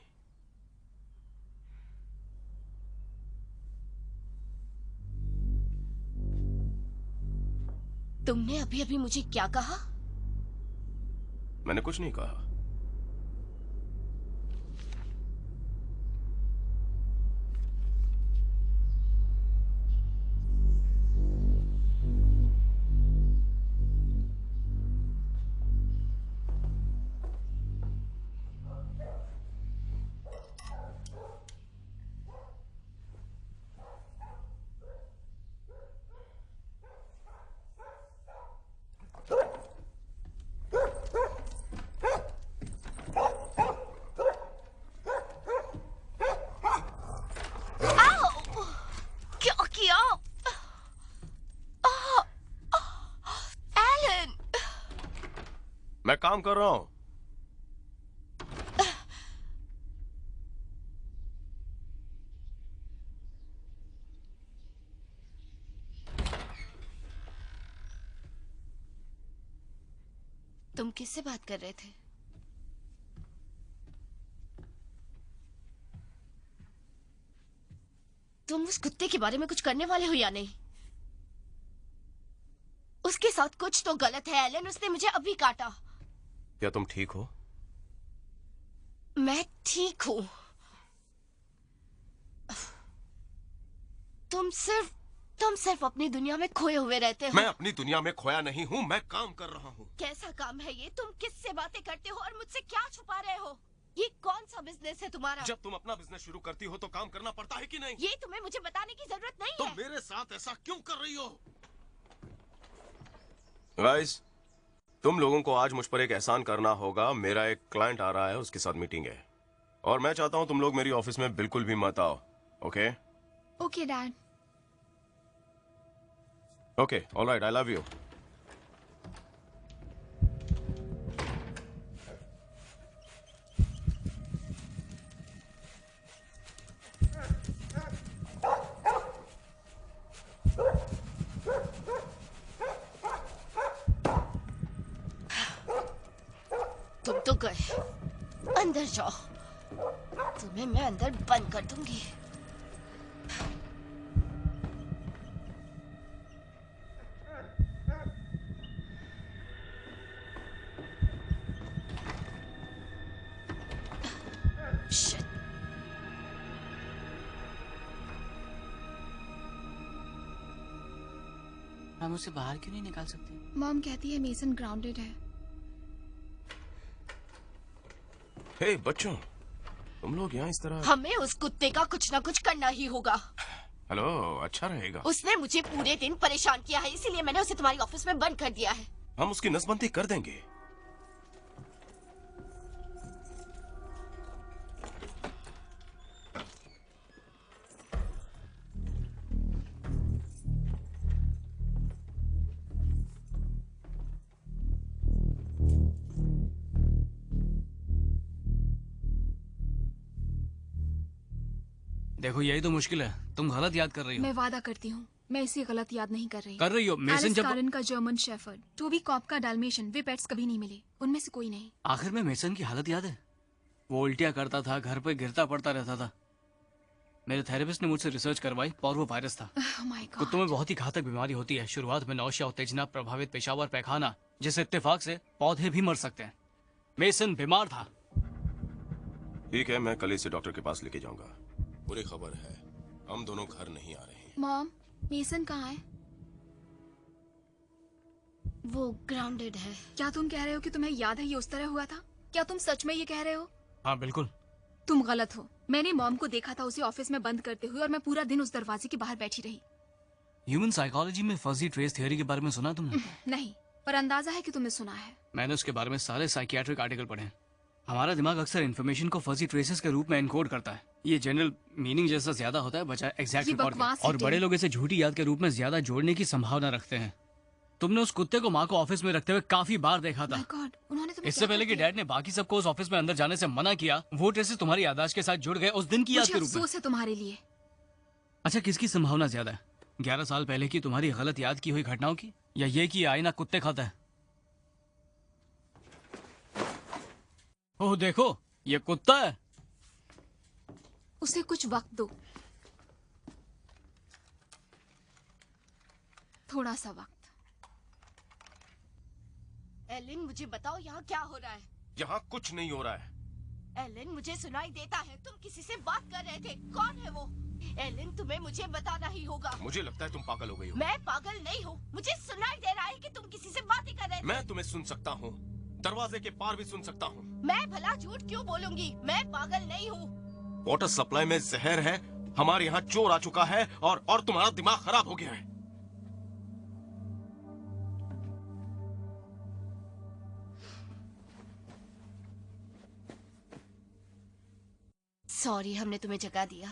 तुमने अभी अभी मुझे क्या कहा? मैंने कुछ नहीं कहा। मैं काम कर रहा हूं। तुम किससे बात कर रहे थे? तुम उस कुत्ते के बारे में कुछ करने वाले हो या नहीं? उसके साथ कुछ तो गलत है एलन, उसने मुझे अभी काटा। क्या तुम ठीक हो? मैं ठीक हूँ। तुम सिर्फ अपनी दुनिया में खोए हुए रहते हो। मैं अपनी दुनिया में खोया नहीं हूँ, मैं काम कर रहा हूँ। कैसा काम है ये? तुम किससे बातें करते हो और मुझसे क्या छुपा रहे हो? ये कौन सा बिजनेस है तुम्हारा? जब तुम अपना बिजनेस शुरू करती हो तो काम करना पड़ता है कि नहीं? ये तुम्हें मुझे बताने की जरूरत नहीं तुम है। मेरे साथ ऐसा क्यों कर रही हो? गाइस, तुम लोगों को आज मुझ पर एक एहसान करना होगा। मेरा एक क्लाइंट आ रहा है, उसके साथ मीटिंग है, और मैं चाहता हूँ तुम लोग मेरी ऑफिस में बिल्कुल भी मत आओ। Okay? Okay dad. Okay, alright, I love you. तुम तो गए, अंदर जाओ। तुम्हें मैं अंदर बंद कर दूंगी। Shit. हम उसे बाहर क्यों नहीं निकाल सकते? मॉम कहती है मेसन ग्राउंडेड है। हे बच्चों, तुम लोग यहाँ इस तरह। हमें उस कुत्ते का कुछ ना कुछ करना ही होगा। हेलो, अच्छा रहेगा। उसने मुझे पूरे दिन परेशान किया है, इसीलिए मैंने उसे तुम्हारी ऑफिस में बंद कर दिया है। हम उसकी नसबंदी कर देंगे। देखो यही तो मुश्किल है, तुम गलत याद कर रही हो। मैं वादा करती हूँ मैं इसे गलत याद नहीं कर रही। कर रही हो। मेसन एलिस जब कारन का जर्मन शेफर्ड, टोबी कॉप का डाल्मेशियन, वे पेट्स कभी नहीं मिले, उनमें से कोई नहीं। आखिर में मेसन की हालत याद है? वो उल्टियाँ करता था, घर पे गिरता पड़ता रहता था। मेरे थेरेपिस्ट ने मुझसे रिसर्च करवाई और वो वायरस था। Oh my God. कुत्तों में बहुत ही घातक बीमारी होती है। शुरुआत में नौशिया, उत्तेजना, प्रभावित पेशाब और पैखाना, जिससे इत्तेफाक से पौधे भी मर सकते हैं। मेसन बीमार था। ठीक है, मैं कल इसे डॉक्टर के पास लेके जाऊंगा। बुरी खबर है, हम दोनों घर नहीं आ रहे हैं। मॉम, मेसन कहाँ है? वो ग्राउंडेड है। क्या तुम कह रहे हो कि तुम्हें याद है ये उस तरह हुआ था? क्या तुम सच में ये कह रहे हो? हाँ बिल्कुल। तुम गलत हो। मैंने मॉम को देखा था उसे ऑफिस में बंद करते हुए और मैं पूरा दिन उस दरवाजे के बाहर बैठी रही। ह्यूमन साइकोलॉजी में फजी ट्रेस थ्योरी के बारे में सुना तुमने? नहीं, पर अंदाजा है कि तुमने सुना है। मैंने उसके बारे में सारे साइकियाट्रिक आर्टिकल पढ़े हैं। हमारा दिमाग अक्सर इन्फॉर्मेशन को फजी ट्रेसेस के रूप में एनकोड करता है। ये जनरल मीनिंग जैसा ज्यादा होता है बजाय एग्जैक्ट ये रिकॉर्ड बकवास के। है, और बड़े टिम। लोग इसे झूठी याद के रूप में ज्यादा जोड़ने की संभावना रखते हैं। तुमने उस कुत्ते को माँ को ऑफिस में रखते हुए काफी बार देखा था। My God, उन्होंने तुम्हें इससे क्या पहले कर कि दिया? डैड ने बाकी सबको उस ऑफिस में अंदर जाने से मना किया, वो ट्रेसेस तुम्हारी याददाश्त के साथ जुड़ गए उस दिन की याद मुझे के रूप में। अफसोस है तुम्हारे लिए। अच्छा, किसकी संभावना ज्यादा है? 11 साल पहले की तुम्हारी गलत याद की हुई घटनाओं की, या ये कि आईना कुत्ते खाता है? ओह देखो, ये कुत्ता है। उसे कुछ वक्त दो, थोड़ा सा वक्त। एलिन, मुझे बताओ यहाँ क्या हो रहा है? यहाँ कुछ नहीं हो रहा है। एलिन, मुझे सुनाई देता है तुम किसी से बात कर रहे थे। कौन है वो? एलिन, तुम्हें मुझे बताना ही होगा। मुझे लगता है तुम पागल हो गई हो। मैं पागल नहीं हूँ, मुझे सुनाई दे रहा है कि तुम किसी से बातें कर रहे थे। मैं तुम्हें सुन सकता हूँ, दरवाजे के पार भी सुन सकता हूँ। मैं भला झूठ क्यों बोलूंगी? मैं पागल नहीं हूँ। वाटर सप्लाई में जहर है, हमारे यहाँ चोर आ चुका है और तुम्हारा दिमाग खराब हो गया है। सॉरी, हमने तुम्हें जगा दिया।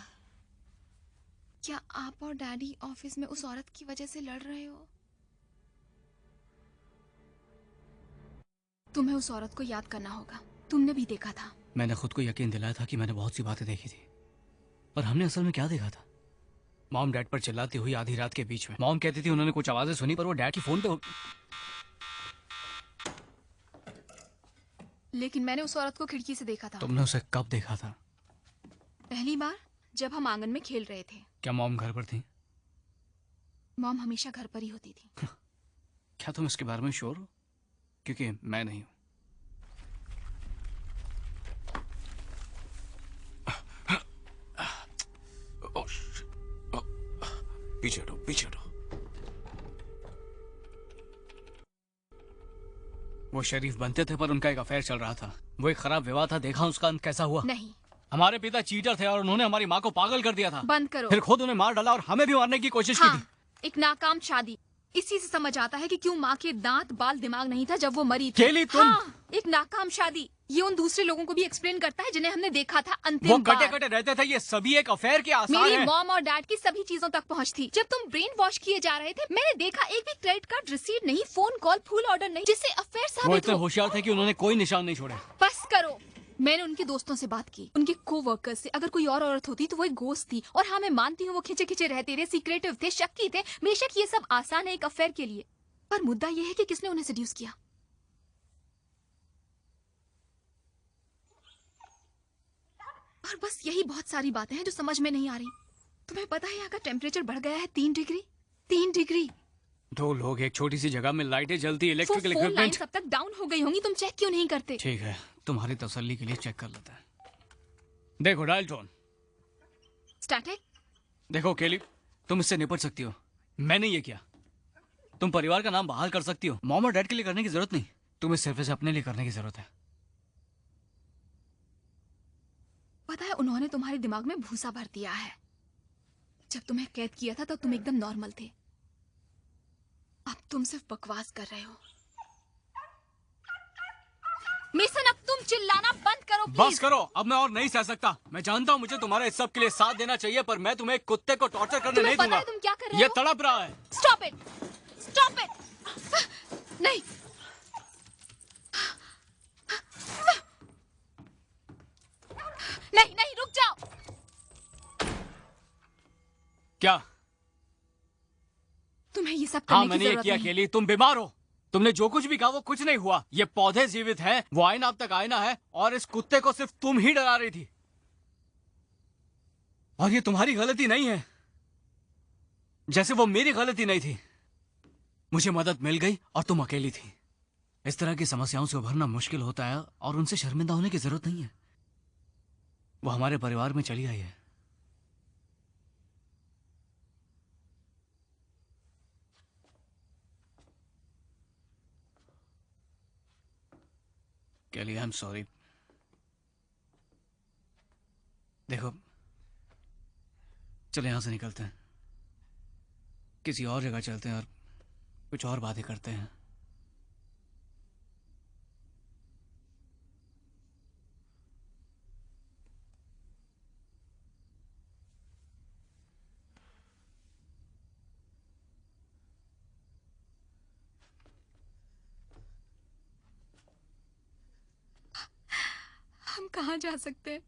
क्या आप और डैडी ऑफिस में उस औरत की वजह से लड़ रहे हो? तुम्हें उस औरत को याद करना होगा, तुमने भी देखा था। मैंने खुद को यकीन दिलाया था कि मैंने बहुत सी बातें देखी थी, पर हमने असल में क्या देखा था? मॉम डैड पर चिल्लाती हुई आधी रात के बीच में। मॉम कहती थी उन्होंने कुछ आवाजें सुनी, पर वो डैड की फोन पे। लेकिन मैंने उस औरत को खिड़की से देखा था। तुमने उसे कब देखा था? पहली बार जब हम आंगन में खेल रहे थे। क्या मॉम घर पर थी? मॉम हमेशा घर पर ही होती थी। क्या तुम इसके बारे में श्योर हो? क्योंकि मैं नहीं हूं। पीछे हटो, पीछे हटो। वो शरीफ बनते थे, पर उनका एक अफेयर चल रहा था। वो एक खराब विवाह था। देखा उसका अंत कैसा हुआ? नहीं। हमारे पिता चीटर थे और उन्होंने हमारी माँ को पागल कर दिया था। बंद करो। फिर खुद उन्हें मार डाला और हमें भी मारने की कोशिश हाँ, की थी। एक नाकाम शादी। इसी से समझ आता है कि क्यों माँ के दांत बाल दिमाग नहीं था जब वो मरी थी। केली, तुम। हाँ, एक नाकाम शादी। ये उन दूसरे लोगों को भी एक्सप्लेन करता है जिन्हें हमने देखा था अंतिम वो बार। कटे कटे रहते थे। ये सभी एक अफेयर के आसार मेरी हैं। मॉम और डैड की सभी चीजों तक पहुंच थी। जब तुम ब्रेन वॉश किए जा रहे थे, मैंने देखा एक भी क्रेडिट कार्ड रिसीट नहीं, फोन कॉल, फुल ऑर्डर नहीं, जिससे अफेयर वो साबित इतने हो। होशियार थे कि उन्होंने कोई निशान नहीं छोड़े। बस करो। मैंने उनके दोस्तों से बात की, उनके को-वर्कर्स से। अगर कोई और औरत होती तो वो एक घोस्ट थी। और हाँ, मैं मानती हूँ वो खिंचे खिंचे रहते थे, सीक्रेटिव थे, शक्की थे। बेशक ये सब आसान है एक अफेयर के लिए, पर मुद्दा ये है कि किसने उन्हें सेड्यूस किया। और बस यही बहुत सारी बातें हैं जो समझ में नहीं आ रही। तुम्हें पता है यहाँ का टेम्परेचर बढ़ गया है 3 डिग्री। 3 डिग्री। 2 लोग, एक छोटी सी जगह में, लाइटें जलती, इलेक्ट्रिकल फोन लाइन इक्विपमेंट। अब तक डाउन हो गई होंगी, तुम चेक क्यों नहीं करते? ठीक है, तुम्हारी तसल्ली के लिए चेक कर लेते हैं। देखो डायल टोन। स्टैटिक। देखो केली, तुम इससे निपट सकती हो। मैंने ये किया। तुम परिवार का नाम बहाल कर सकती हो। मॉम और डैड के लिए करने की जरूरत नहीं। तुम्हें सिर्फ इसे अपने लिए करने की जरूरत है। पता है, उन्होंने तुम्हारे दिमाग में भूसा भर दिया है। जब तुम्हें कैद किया था तब तुम एकदम नॉर्मल थे। अब तुम सिर्फ बकवास कर रहे हो। मेसन, अब तुम चिल्लाना बंद करो प्लीज। बस करो, अब मैं और नहीं सह सकता। मैं जानता हूँ मुझे तुम्हारे इस सब के लिए साथ देना चाहिए, पर मैं तुम्हें एक कुत्ते को टॉर्चर करने तुम्हें नहीं पता दूंगा। है तुम क्या कर रहे ये हो? तड़प रहा है। Stop it, stop it. नहीं, नहीं, नहीं, रुक जाओ। क्या? तुम्हें ये सब हाँ करने की मैंने ये जरूरत किया नहीं। केली, तुम बीमार हो। तुमने जो कुछ भी कहा वो कुछ नहीं हुआ। ये पौधे जीवित हैं, वो आईना अब तक आईना है, और इस कुत्ते को सिर्फ तुम ही डरा रही थी। और ये तुम्हारी गलती नहीं है, जैसे वो मेरी गलती नहीं थी। मुझे मदद मिल गई और तुम अकेली थी। इस तरह की समस्याओं से उभरना मुश्किल होता है, और उनसे शर्मिंदा होने की जरूरत नहीं है। वो हमारे परिवार में चली आई है। केली, आई एम सॉरी। देखो, चले यहां से निकलते हैं, किसी और जगह चलते हैं और कुछ और बातें करते हैं। हम कहाँ जा सकते हैं?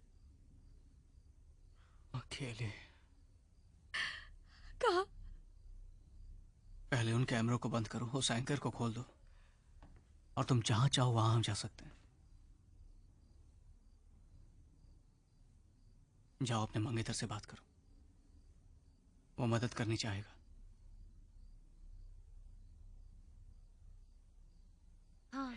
अकेले। कहाँ? पहले उन कैमरों को बंद करो, उस एंकर को खोल दो, और तुम जहां चाहो वहां हम जा सकते हैं। जाओ अपने मंगेतर से बात करो, वो मदद करनी चाहेगा। हाँ।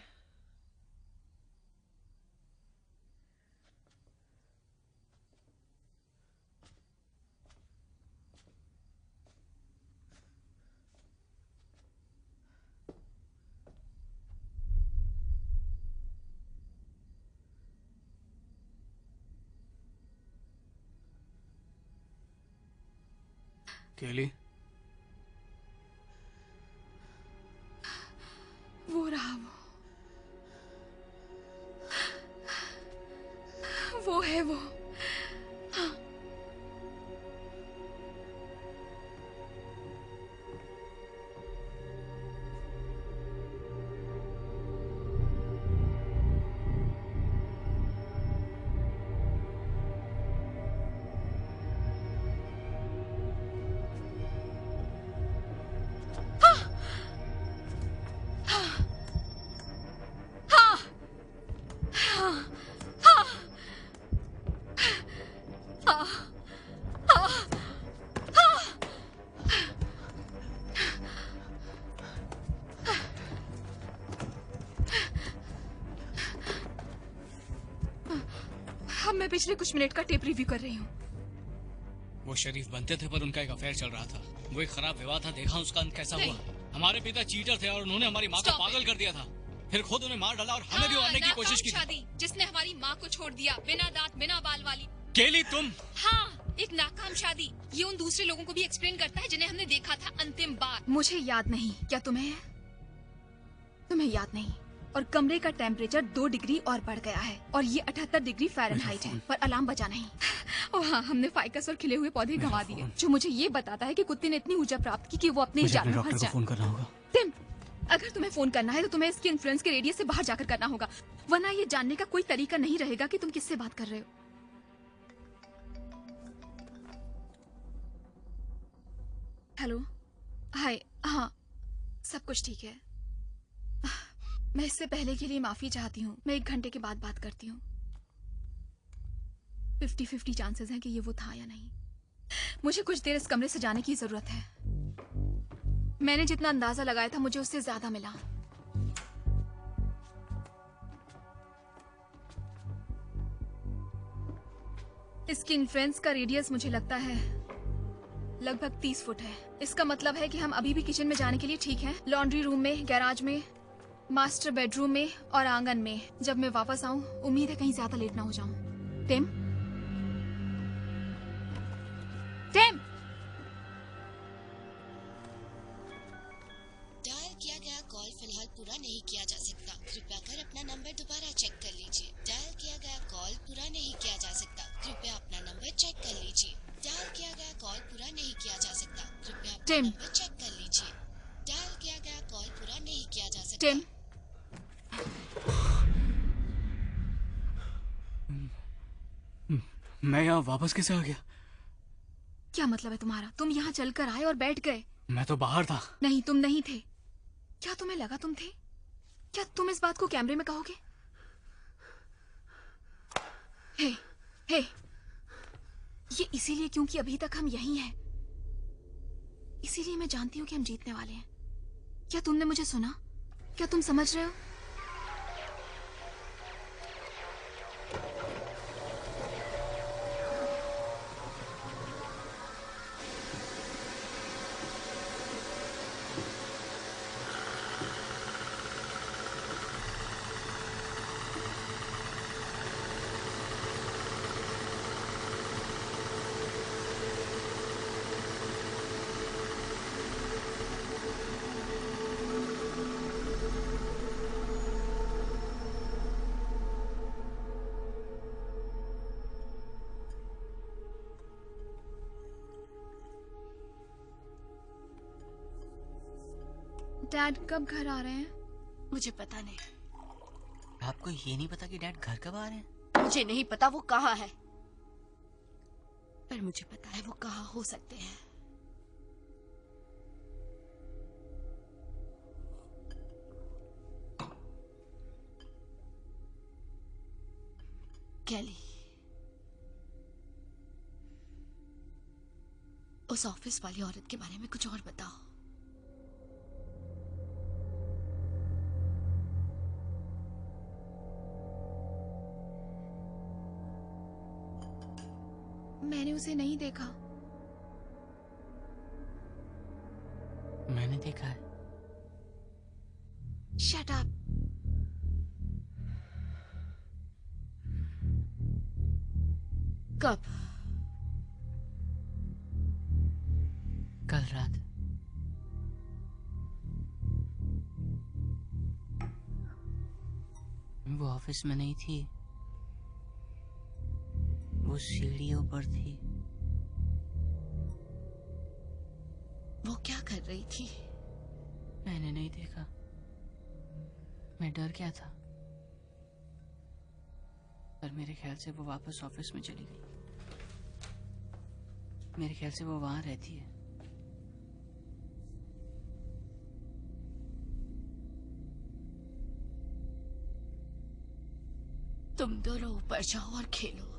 केली, वो रहा वो है वो। अब मैं पिछले कुछ मिनट का टेप रिव्यू कर रही हूँ। वो शरीफ बनते थे पर उनका एक अफेयर चल रहा था। वो एक खराब विवाह था, देखा उसका अंत कैसा हुआ। हमारे पिता चीटर थे और उन्होंने हमारी माँ को Stop पागल कर दिया था, फिर खुद उन्हें मार डाला और हमें भी मारने की कोशिश की थी। शादी जिसने हमारी माँ को छोड़ दिया, बिना दांत बिना बाल वाली। केली तुम। हाँ, एक नाकाम शादी। ये उन दूसरे लोगों को भी एक्सप्लेन करता है जिन्हें हमने देखा था अंतिम बार। मुझे याद नहीं। क्या तुम्हें याद नहीं? और कमरे का टेम्परेचर 2 डिग्री और बढ़ गया है, और ये 78 डिग्री फ़ारेनहाइट है, पर अलार्म बजा नहीं। और हाँ, हमने फाइकस और खिले हुए पौधे गंवा दिए, जो मुझे ये बताता है कि कुत्ते ने इतनी ऊर्जा प्राप्त की कि वो अपने मुझे जाल अपने में डॉक्टर फंस को जाए। फोन करना होगा। टिम, अगर तुम्हें फोन करना है तो तुम्हें इसके इन्फ्लुएंस के रेडियस से बाहर जाकर करना होगा, वरना ये जानने का कोई तरीका नहीं रहेगा कि तुम किससे बात कर रहे हो। हेलो, हाय। हाँ, सब कुछ ठीक है। मैं इससे पहले के लिए माफी चाहती हूँ। मैं 1 घंटे के बाद बात करती हूँ। 50-50 चांसेस हैं कि ये वो था या नहीं। मुझे कुछ देर इस कमरे से जाने की जरूरत है। मैंने जितना अंदाजा लगाया था मुझे उससे ज्यादा मिला। इसकी इन्फ्लुएंस का रेडियस मुझे लगता है लगभग 30 फुट है। इसका मतलब है कि हम अभी भी किचन में जाने के लिए ठीक हैं, लॉन्ड्री रूम में, गैराज में, मास्टर बेडरूम में और आंगन में। जब मैं वापस आऊं, उम्मीद है कहीं ज्यादा लेट ना हो जाऊं। Tim, Tim. डायल किया गया कॉल फिलहाल पूरा नहीं किया जा सकता, कृपया कर अपना नंबर दोबारा चेक कर लीजिए। डायल किया गया कॉल पूरा नहीं किया जा सकता, कृपया अपना नंबर चेक कर लीजिए। डायल किया गया कॉल पूरा नहीं किया जा सकता, कृपया अपना टिम। नंबर चेक कर लीजिए। डायल किया गया कॉल पूरा नहीं किया जा सकता। टिम, मैं यहाँ वापस कैसे आ गया? क्या मतलब है तुम्हारा? तुम यहाँ चलकर आए और बैठ गए। मैं तो बाहर था। नहीं, तुम नहीं थे। क्या तुम्हें लगा तुम थे? क्या तुम इस बात को कैमरे में कहोगे? हे, हे, ये इसीलिए क्योंकि अभी तक हम यहीं हैं। इसीलिए मैं जानती हूँ कि हम जीतने वाले हैं। क्या तुमने मुझे सुना? क्या तुम समझ रहे हो? डैड कब घर आ रहे हैं? मुझे पता नहीं। आपको ये नहीं पता कि डैड घर कब आ रहे हैं? मुझे नहीं पता वो कहाँ है, पर मुझे पता है वो कहाँ हो सकते हैं। कैली, उस ऑफिस वाली औरत के बारे में कुछ और बताओ। मैंने उसे नहीं देखा। मैंने देखा है। Shut up. कब? कल रात। वो ऑफिस में नहीं थी, वो सीढ़ियों पर थी। वो क्या कर रही थी? मैंने नहीं देखा, मैं डर गया था, पर मेरे ख्याल से वो वापस ऑफिस में चली गई। मेरे ख्याल से वो वहां रहती है। तुम दोनों ऊपर जाओ और खेलो।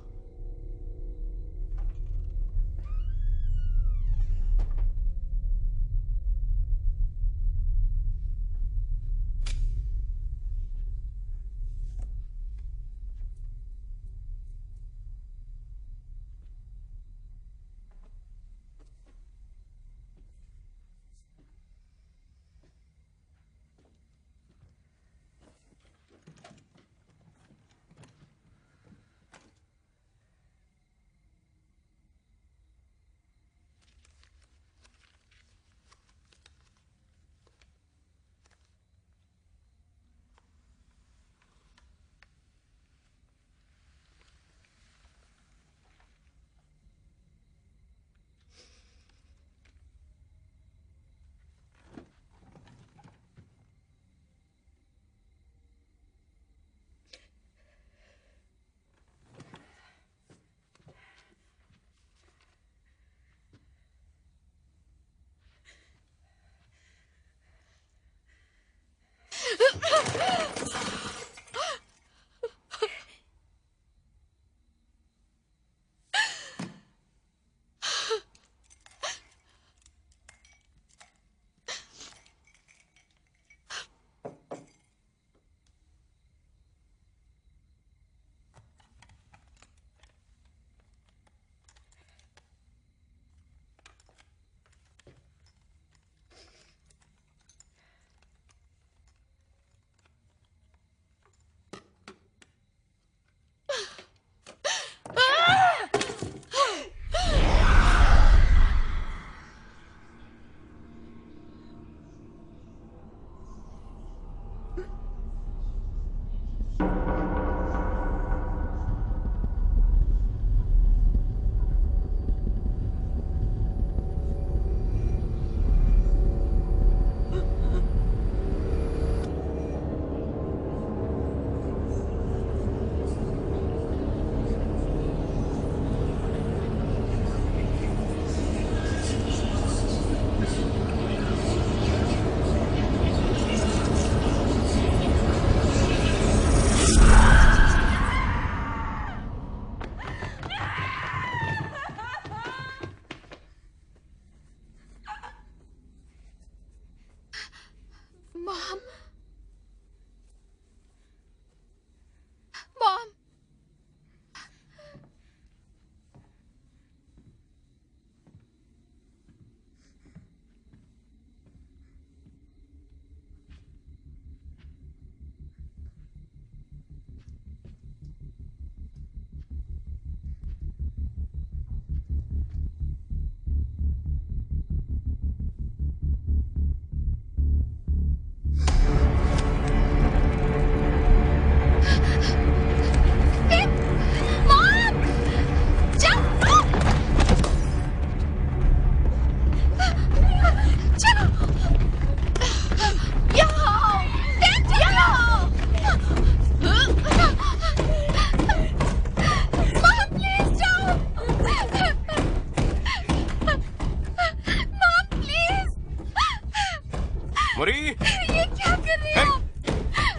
मरी, ये क्या कर रही हो?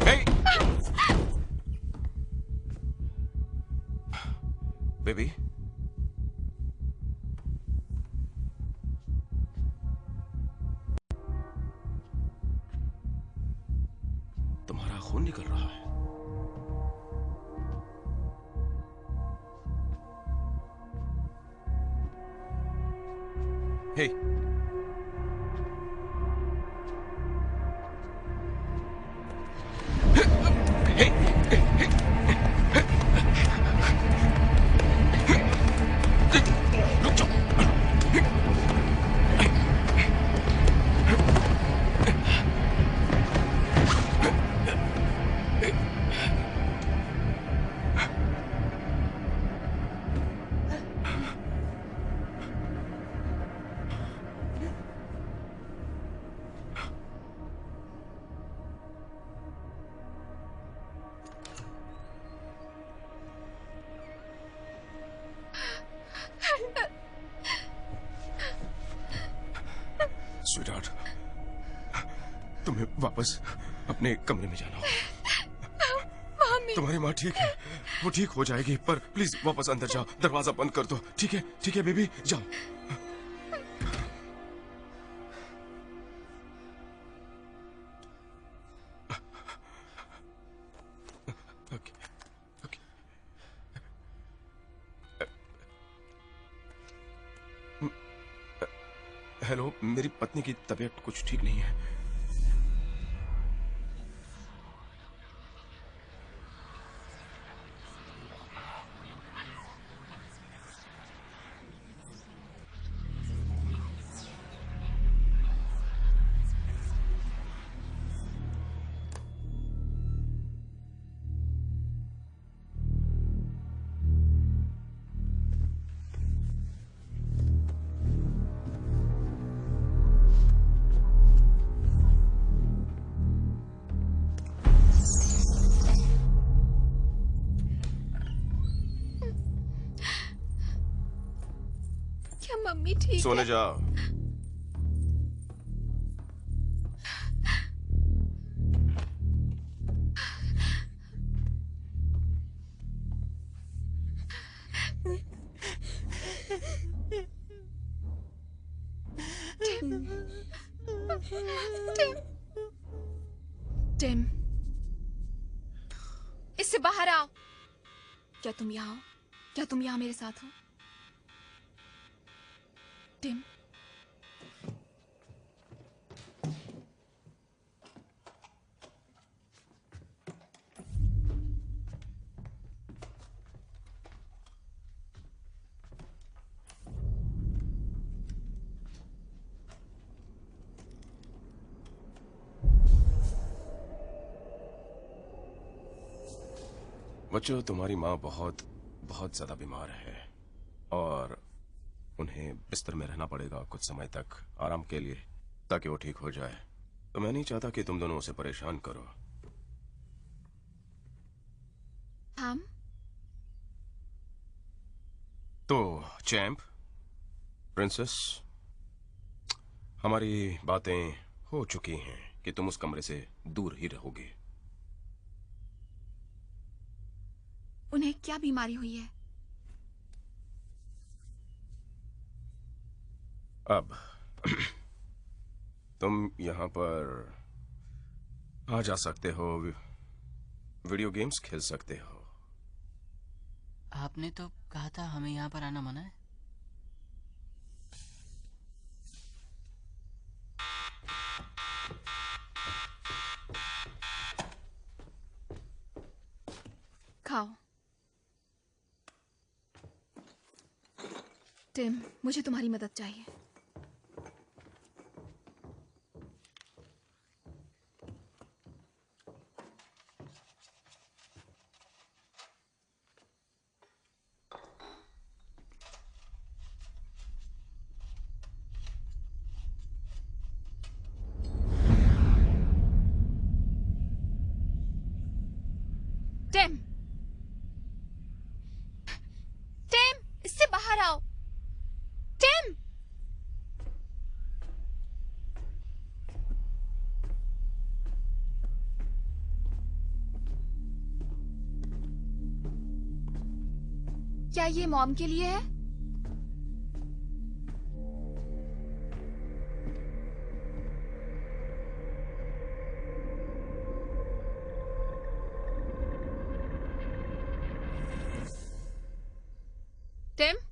हे, बेबी, तुम्हारा खून निकल रहा है। हे, रुक जाओ। स्वीटहार्ट, तुम्हें वापस अपने कमरे में जाना होगा। तुम्हारी माँ ठीक है, वो ठीक हो जाएगी, पर प्लीज वापस अंदर जाओ, दरवाजा बंद कर दो। ठीक है बेबी, जाओ। Okay, okay. हेलो, मेरी पत्नी की तबीयत कुछ ठीक नहीं है। क्या मम्मी ठीक सोने है? जाओ। टिम, इससे बाहर आओ। क्या तुम यहाँ हो? क्या तुम यहाँ मेरे साथ हो? टिम, बच्चों, तुम्हारी माँ बहुत ज्यादा बीमार है और उन्हें बिस्तर में रहना पड़ेगा कुछ समय तक आराम के लिए, ताकि वो ठीक हो जाए। तो मैं नहीं चाहता कि तुम दोनों उसे परेशान करो। हम तो चैंप, प्रिंसेस, हमारी बातें हो चुकी हैं कि तुम उस कमरे से दूर ही रहोगे। उन्हें क्या बीमारी हुई है? अब तुम यहाँ पर आ जा सकते हो, वीडियो गेम्स खेल सकते हो। आपने तो कहा था हमें यहाँ पर आना मना है। खाओ। टिम, मुझे तुम्हारी मदद चाहिए। टिम, टिम, इससे बाहर आओ। टिम, क्या ये मॉम के लिए है? टिम?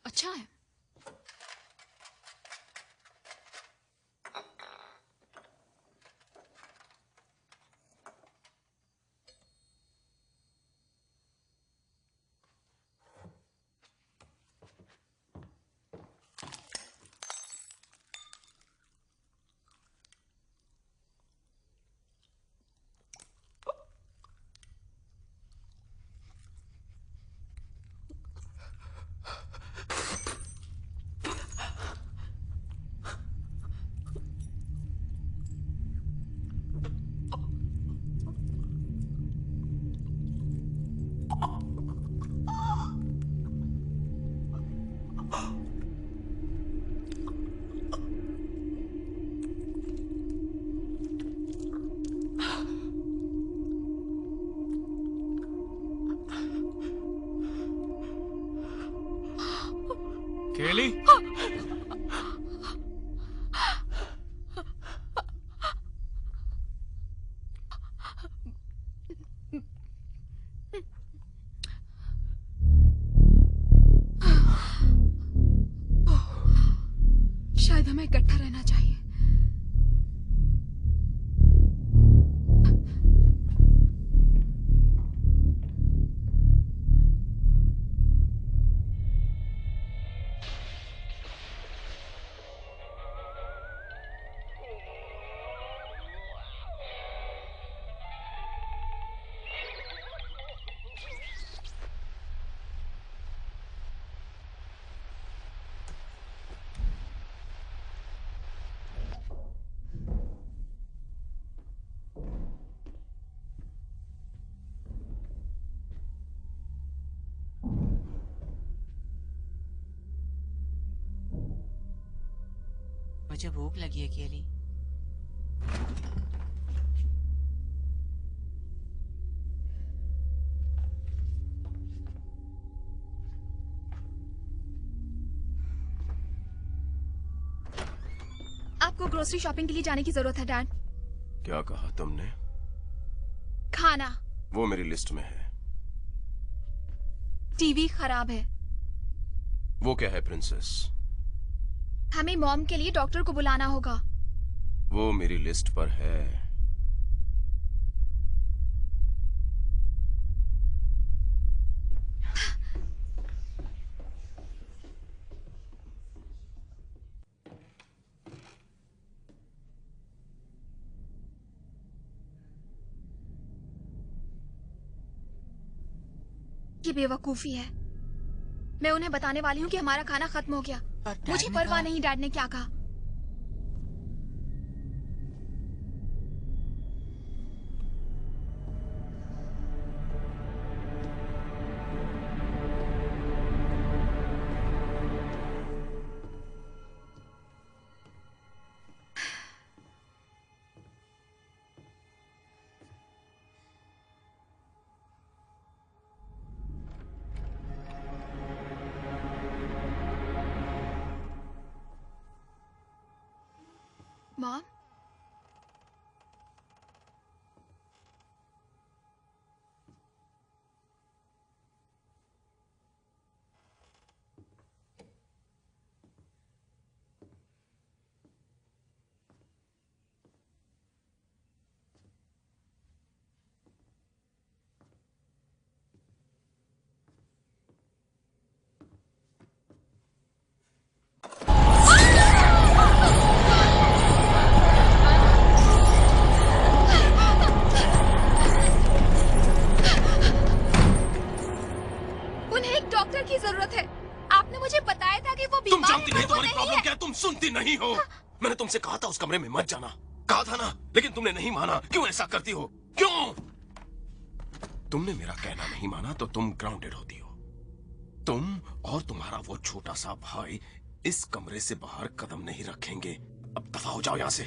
अच्छा है। केली? शायद हमें इकट्ठा रहना चाहिए। मुझे भूख लगी है केली। आपको ग्रोसरी शॉपिंग के लिए जाने की जरूरत है डैड। क्या कहा तुमने? खाना। वो मेरी लिस्ट में है। टीवी खराब है। वो क्या है प्रिंसेस? हमें मॉम के लिए डॉक्टर को बुलाना होगा। वो मेरी लिस्ट पर है। ये बेवकूफी है। मैं उन्हें बताने वाली हूँ कि हमारा खाना खत्म हो गया। मुझे परवाह नहीं डैड ने क्या कहा। मॉम? की जरूरत है। आपने मुझे बताया था कि वो बीमार तुम जानती है, नहीं वो तुम्हारी नहीं प्रॉब्लम है। क्या है? तुम सुनती नहीं हो। मैंने तुमसे कहा था उस कमरे में मत जाना। कहा था ना, लेकिन तुमने नहीं माना। क्यों ऐसा करती हो? क्यों? तुमने मेरा कहना नहीं माना तो तुम ग्राउंडेड होती हो। तुम और तुम्हारा वो छोटा सा भाई इस कमरे से बाहर कदम नहीं रखेंगे। अब दफा हो जाओ यहां से।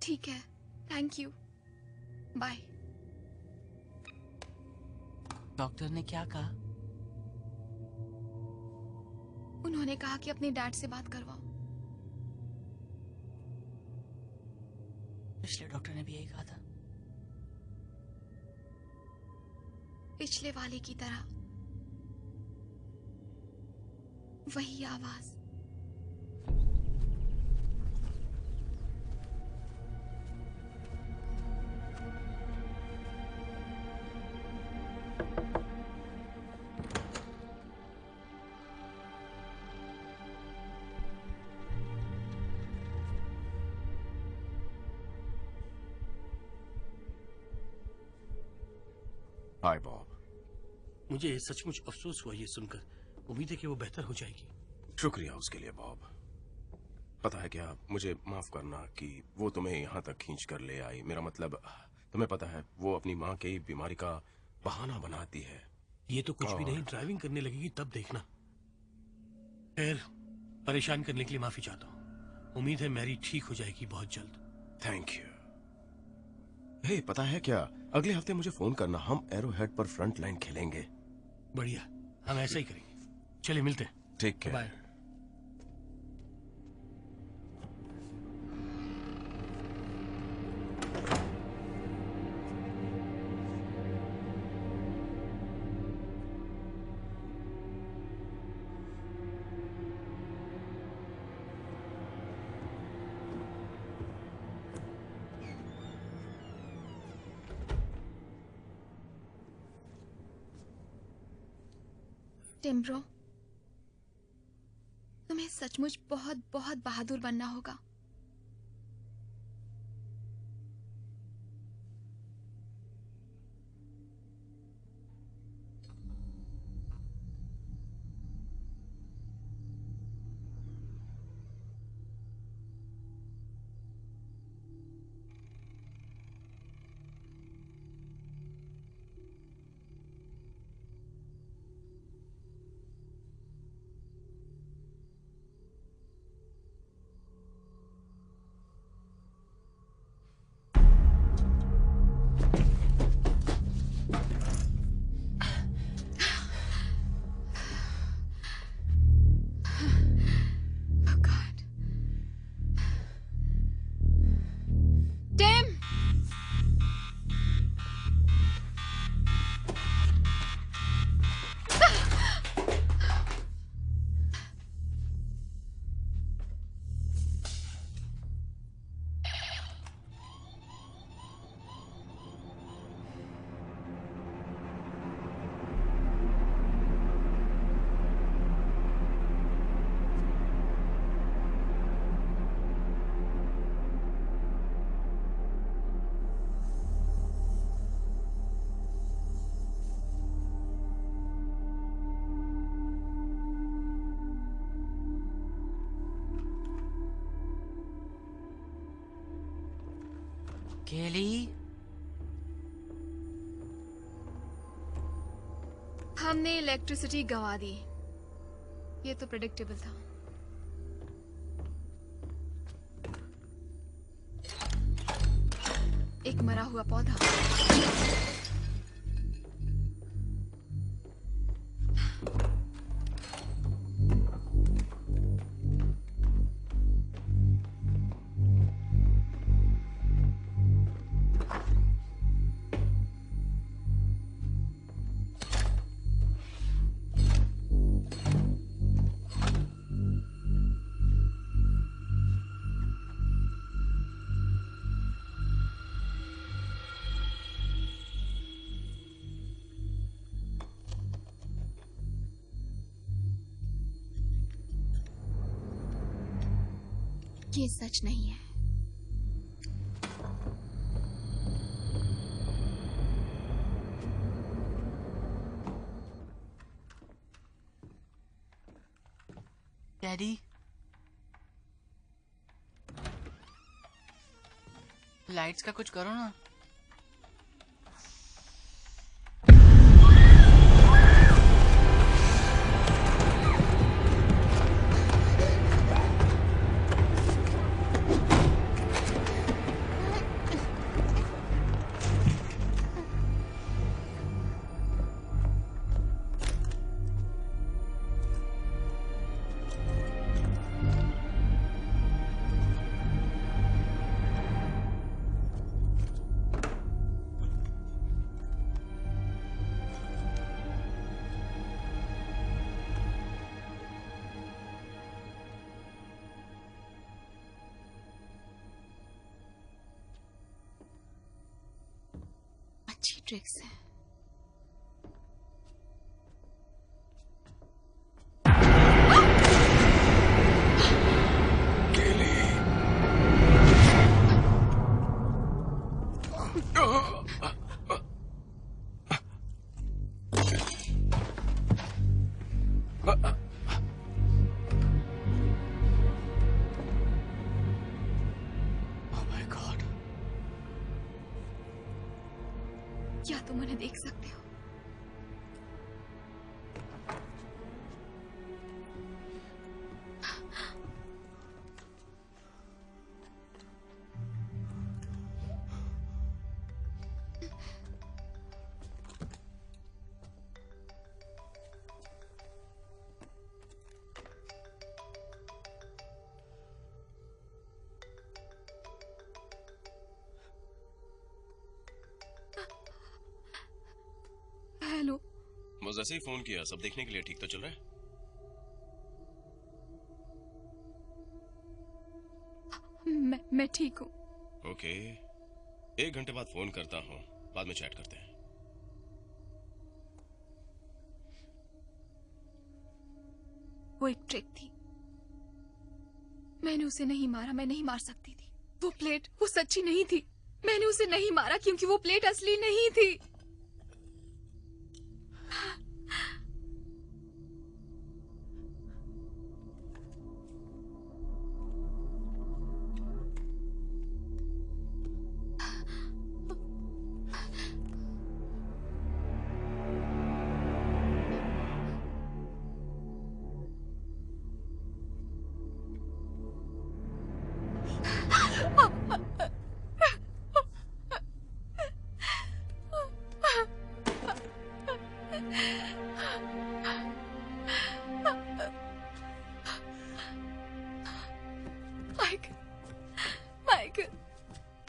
ठीक है, थैंक यू, बाय। डॉक्टर ने क्या कहा? उन्होंने कहा कि अपने डैड से बात करवाओ। पिछले डॉक्टर ने भी यही कहा था। पिछले वाले की तरह वही आवाज। हाय बॉब। मुझे सचमुच अफसोस हुआ ये सुनकर। उम्मीद है कि वो बेहतर हो जाएगी। शुक्रिया उसके लिए बॉब। पता है क्या, मुझे माफ करना कि वो तुम्हें यहाँ तक खींच कर ले आई। मेरा मतलब, तुम्हें पता है वो अपनी माँ की बीमारी का बहाना बनाती है। ये तो कुछ भी नहीं, ड्राइविंग करने लगेगी तब देखना। खैर, परेशान करने के लिए माफी चाहता हूँ। उम्मीद है मैरी ठीक हो जाएगी बहुत जल्द। Thank you. हे, पता है क्या, अगले हफ्ते मुझे फोन करना, हम एरो हेड पर फ्रंट लाइन खेलेंगे। बढ़िया, हम ऐसा ही करेंगे। चलिए मिलते हैं। ठीक है, बाय। टिम ब्रो, तुम्हें सचमुच बहुत बहुत बहादुर बनना होगा। केली, हमने इलेक्ट्रिसिटी गंवा दी। ये तो प्रेडिक्टेबल था। एक मरा हुआ पौधा। ये सच नहीं है। डैडी, लाइट्स का कुछ करो ना। अच्छी ट्रिक्स है। क्या तुम उन्हें देख सकते हो? हेलो। बस ऐसे ही फोन किया, सब देखने के लिए। ठीक तो चल रहा है? मैं ठीक हूँ। ओके, 1 घंटे बाद फोन करता हूँ, बाद में चैट करते हैं। वो एक ट्रिक थी। मैंने उसे नहीं मारा, मैं नहीं मार सकती थी। वो प्लेट वो सच्ची नहीं थी। मैंने उसे नहीं मारा क्योंकि वो प्लेट असली नहीं थी।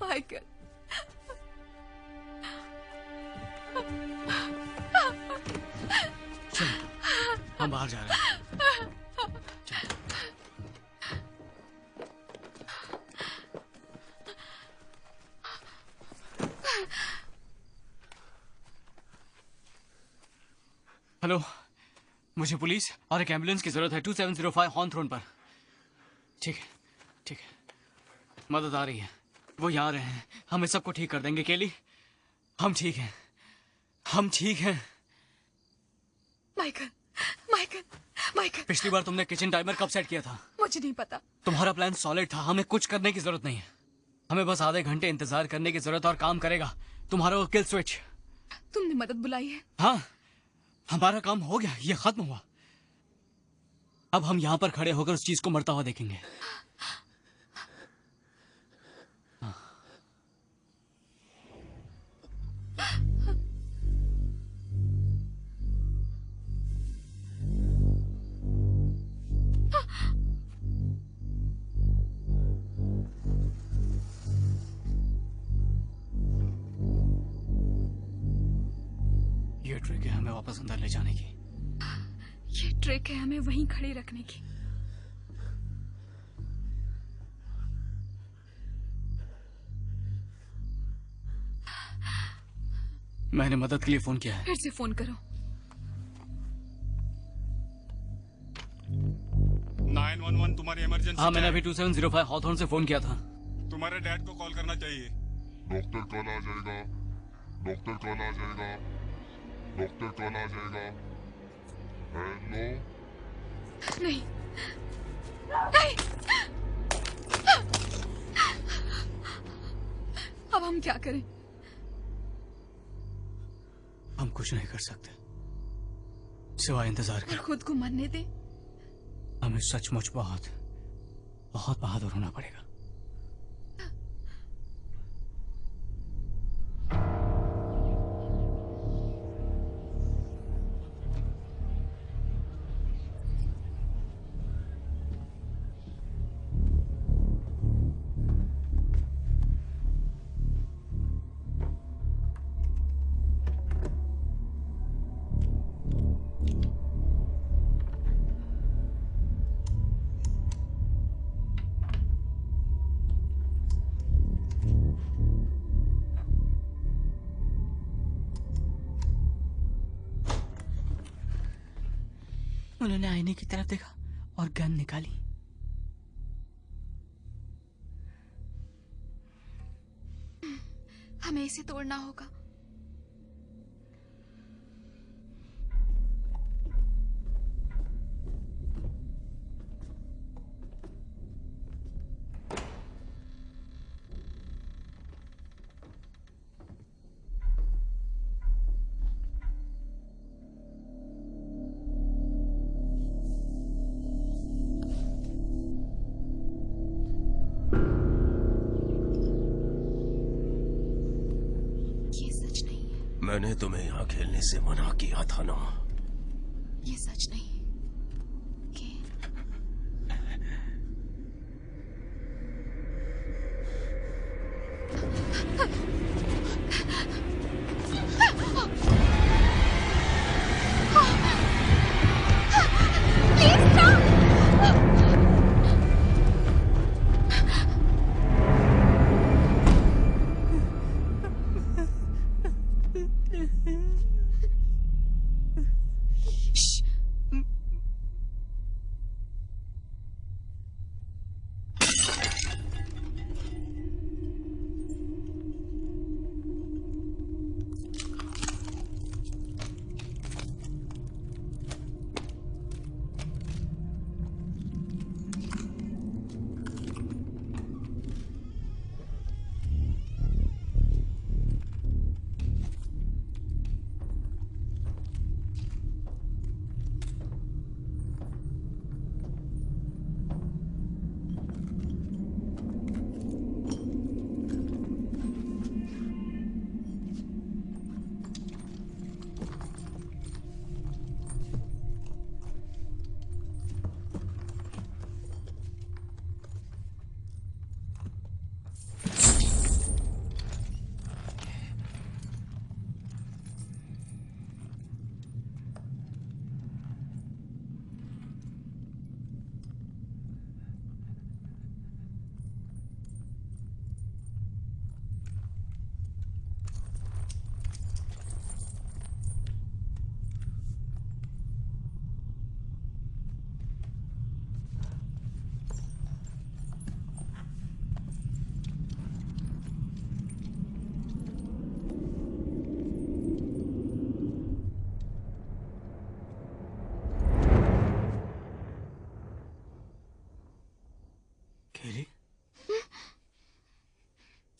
माइकल, चलो, हम बाहर जा रहे हैं। हेलो, मुझे पुलिस और एक एम्बुलेंस की जरूरत है 2705 हॉर्न पर। ठीक है, ठीक है, मदद आ रही है। वो यहाँ आ रहे हैं, हम इस सबको ठीक कर देंगे। केली, हम ठीक हैं, हम ठीक हैं। Michael, Michael, Michael. पिछली बार तुमने किचन टाइमर कब सेट किया था? मुझे नहीं पता। तुम्हारा प्लान सॉलिड था, हमें कुछ करने की जरूरत नहीं है। हमें बस आधे घंटे इंतजार करने की जरूरत और काम करेगा तुम्हारा वो किल स्विच। तुमने मदद बुलाई है? हाँ, हमारा काम हो गया, ये खत्म हुआ। अब हम यहाँ पर खड़े होकर उस चीज को मरता हुआ देखेंगे। ये ट्रिक है हमें वापस अंदर ले जाने की। ये ट्रिक है हमें वहीं खड़े रखने की। मैंने मदद के लिए फोन किया है। फिर से फोन करो। 911 तुम्हारी इमरजेंसी। हाँ, मैंने अभी 2705 हॉथॉर्न से फोन किया था। तुम्हारे डैड को कॉल करना चाहिए। डॉक्टर कल आ जाएगा, डॉक्टर कल आ जाएगा, डॉक्टर कल आ जाएगा। हेलो। नहीं, अब हम क्या करें? हम कुछ नहीं कर सकते सिवाय इंतजार और कर। खुद को मरने दे। हमें सचमुच बहुत बहुत बहादुर होना पड़ेगा। उन्होंने आईने की तरफ देखा और गन निकाली। हमें इसे तोड़ना होगा। मैंने तुम्हें यहाँ खेलने से मना किया था ना। ये सच नहीं कि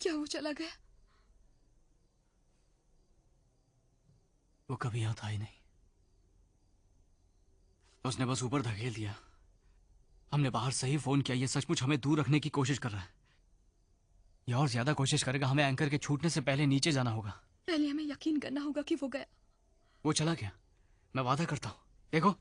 क्या वो चला गया? वो कभी यहां था ही नहीं। उसने बस ऊपर धकेल दिया। हमने बाहर से ही फोन किया। ये सचमुच हमें दूर रखने की कोशिश कर रहा है। ये और ज्यादा कोशिश करेगा। हमें एंकर के छूटने से पहले नीचे जाना होगा। पहले हमें यकीन करना होगा कि वो गया। वो चला गया, मैं वादा करता हूं। देखो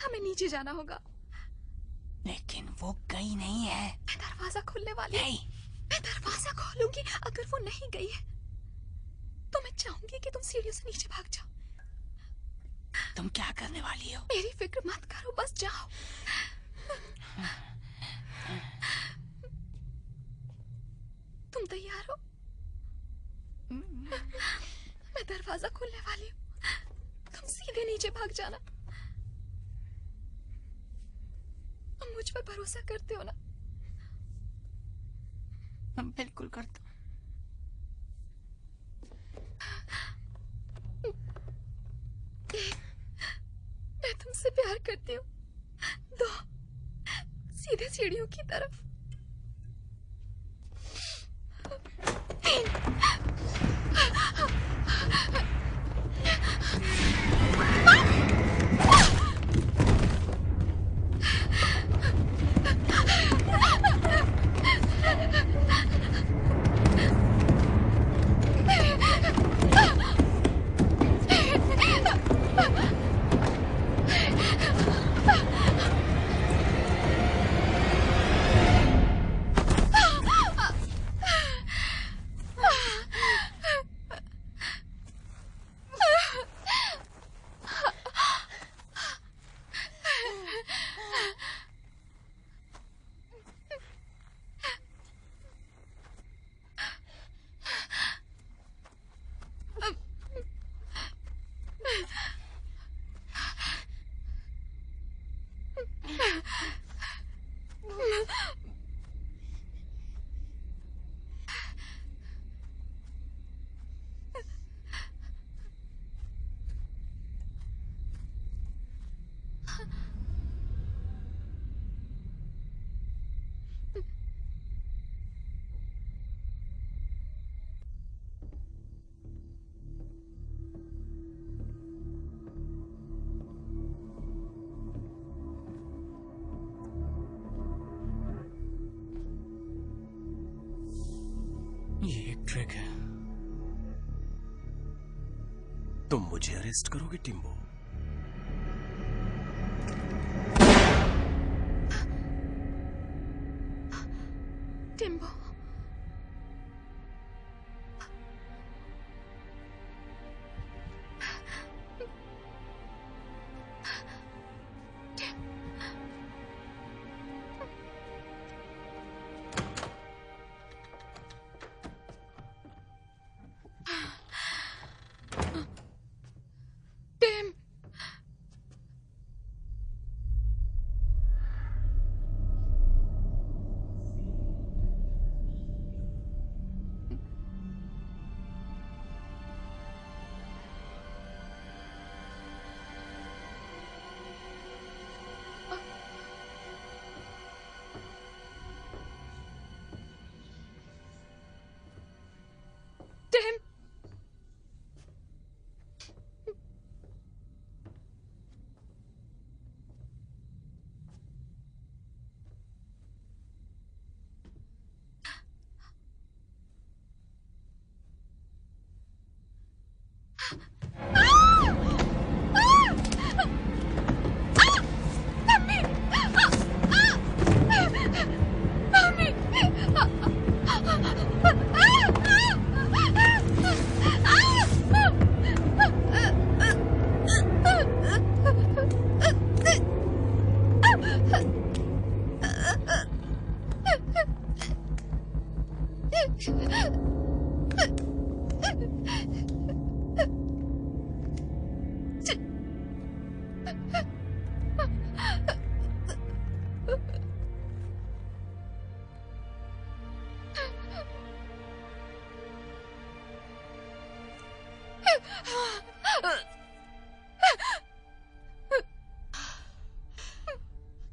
हमें नीचे जाना होगा। लेकिन वो गई नहीं है। दरवाजा खुलने वाली है। नहीं। मैं दरवाजा खोलूंगी। अगर वो नहीं गई है तो मैं चाहूंगी कि तुम सीढ़ियों से नीचे भाग जाओ। तुम क्या करने वाली हो? मेरी फिक्र मत करो, बस जाओ। तुम तैयार हो? मैं दरवाजा खोलने वाली हूँ, तुम सीधे नीचे भाग जाना। तुम मुझ पर भरोसा करते हो ना? हम बिल्कुल करते। मैं तुमसे प्यार करती हूँ। 2 सीधे सीढ़ियों की तरफ। 3 ये एक ट्रिक है। तुम मुझे अरेस्ट करोगे टिम्बो? टिम्बो, टिम, टिम।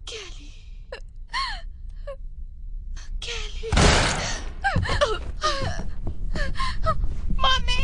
कैली, कैली, मम्मी!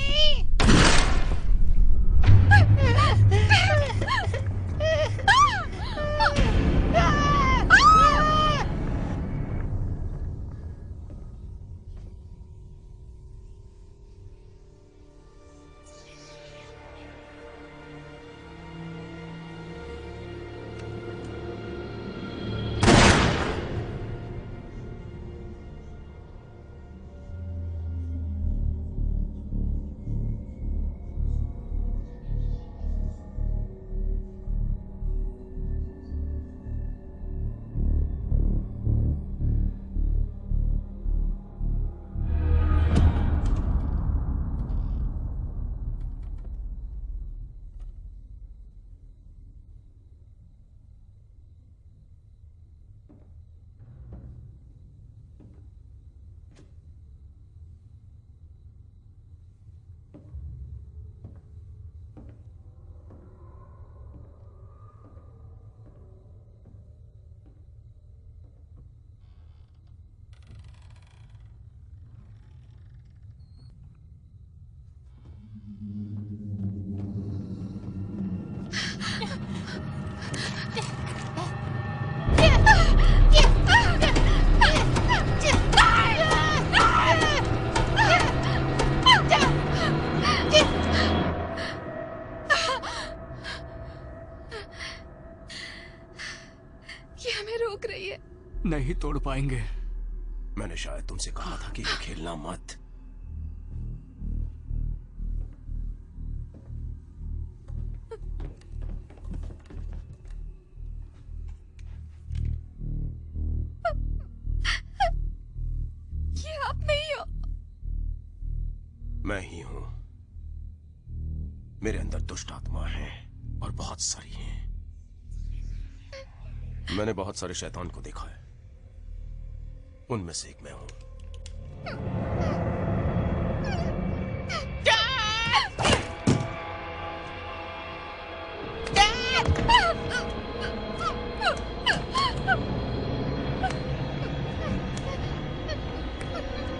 नहीं तोड़ पाएंगे। मैंने शायद तुमसे कहा था कि ये खेलना मत। ये आप नहीं हो। मैं ही हूं। मेरे अंदर दुष्ट आत्मा है और बहुत सारी हैं। मैंने बहुत सारे शैतान को देखा है, उनमें से एक मैं हूं।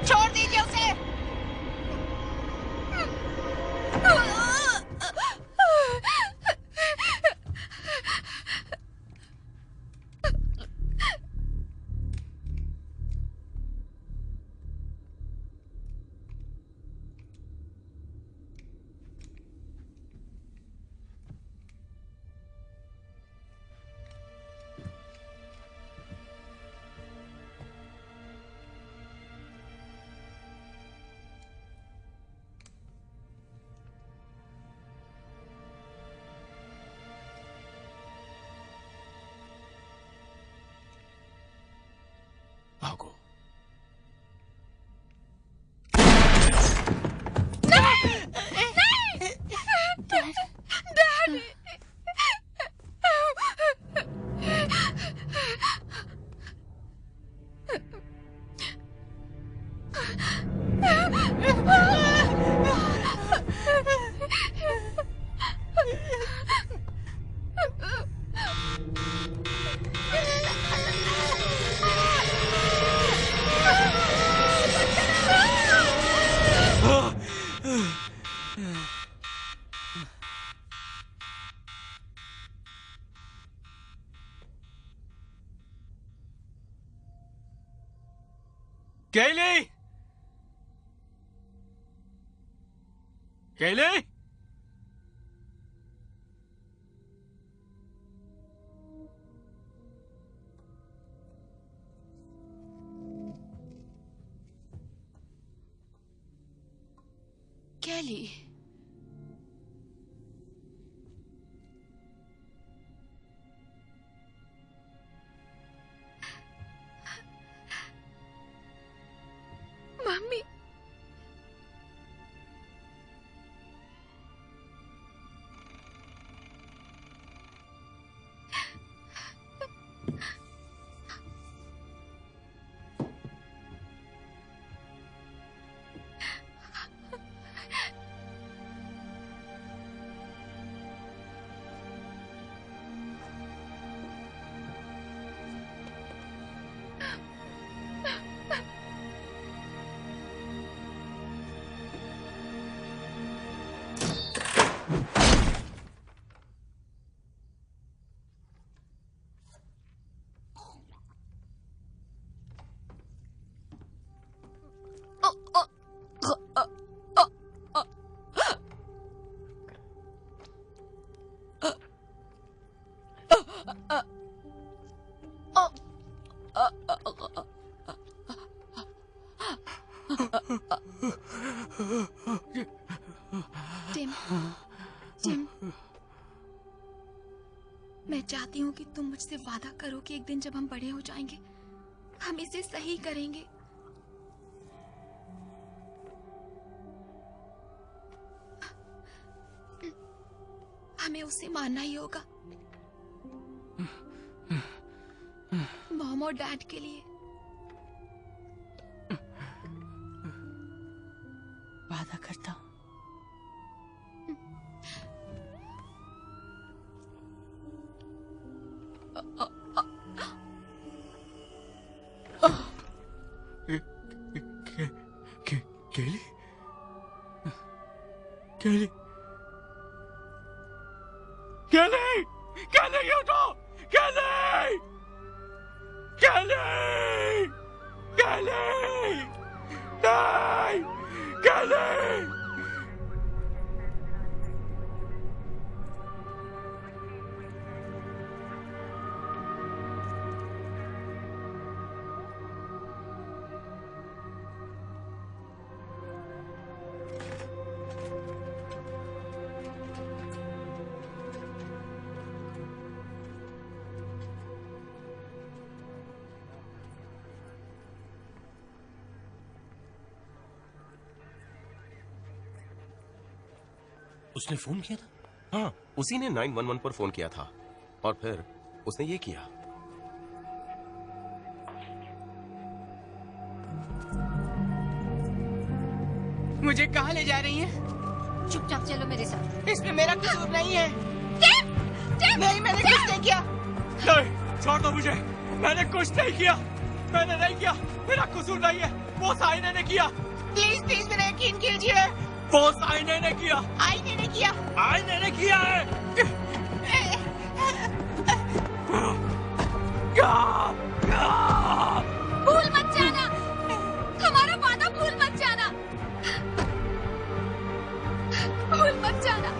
छोड़ दीजिए उसे। भागो। केली! केली! कैली, मम्मी, टिम, टिम, मैं चाहती हूँ कि तुम मुझसे वादा करो कि एक दिन जब हम बड़े हो जाएंगे हम इसे सही करेंगे। हमें उसे मानना ही होगा, मॉम और डैड के लिए। वादा करता हूँ। केली, केली, केली, केली, उठो, केली, केली, केली, नहीं, केली। उसने फोन किया था? हाँ, उसी ने 911 पर फोन किया था और फिर उसने ये किया। मुझे कहाँ ले जा रही हैं? चुपचाप चलो मेरे साथ। इसमें मेरा कसूर नहीं है। नहीं, मैंने कुछ नहीं किया। नहीं, छोड़ दो मुझे। मैंने कुछ नहीं किया। मैंने नहीं किया। मेरा कसूर नहीं है। वो साइने ने किया। प्लीज प्लीज मेरा यकीन कीजिए। वो साइने ने किया। आईने ने किया। आईने ने किया है। भूल मत जाना, हमारा वादा भूल मत जाना, भूल मत जाना।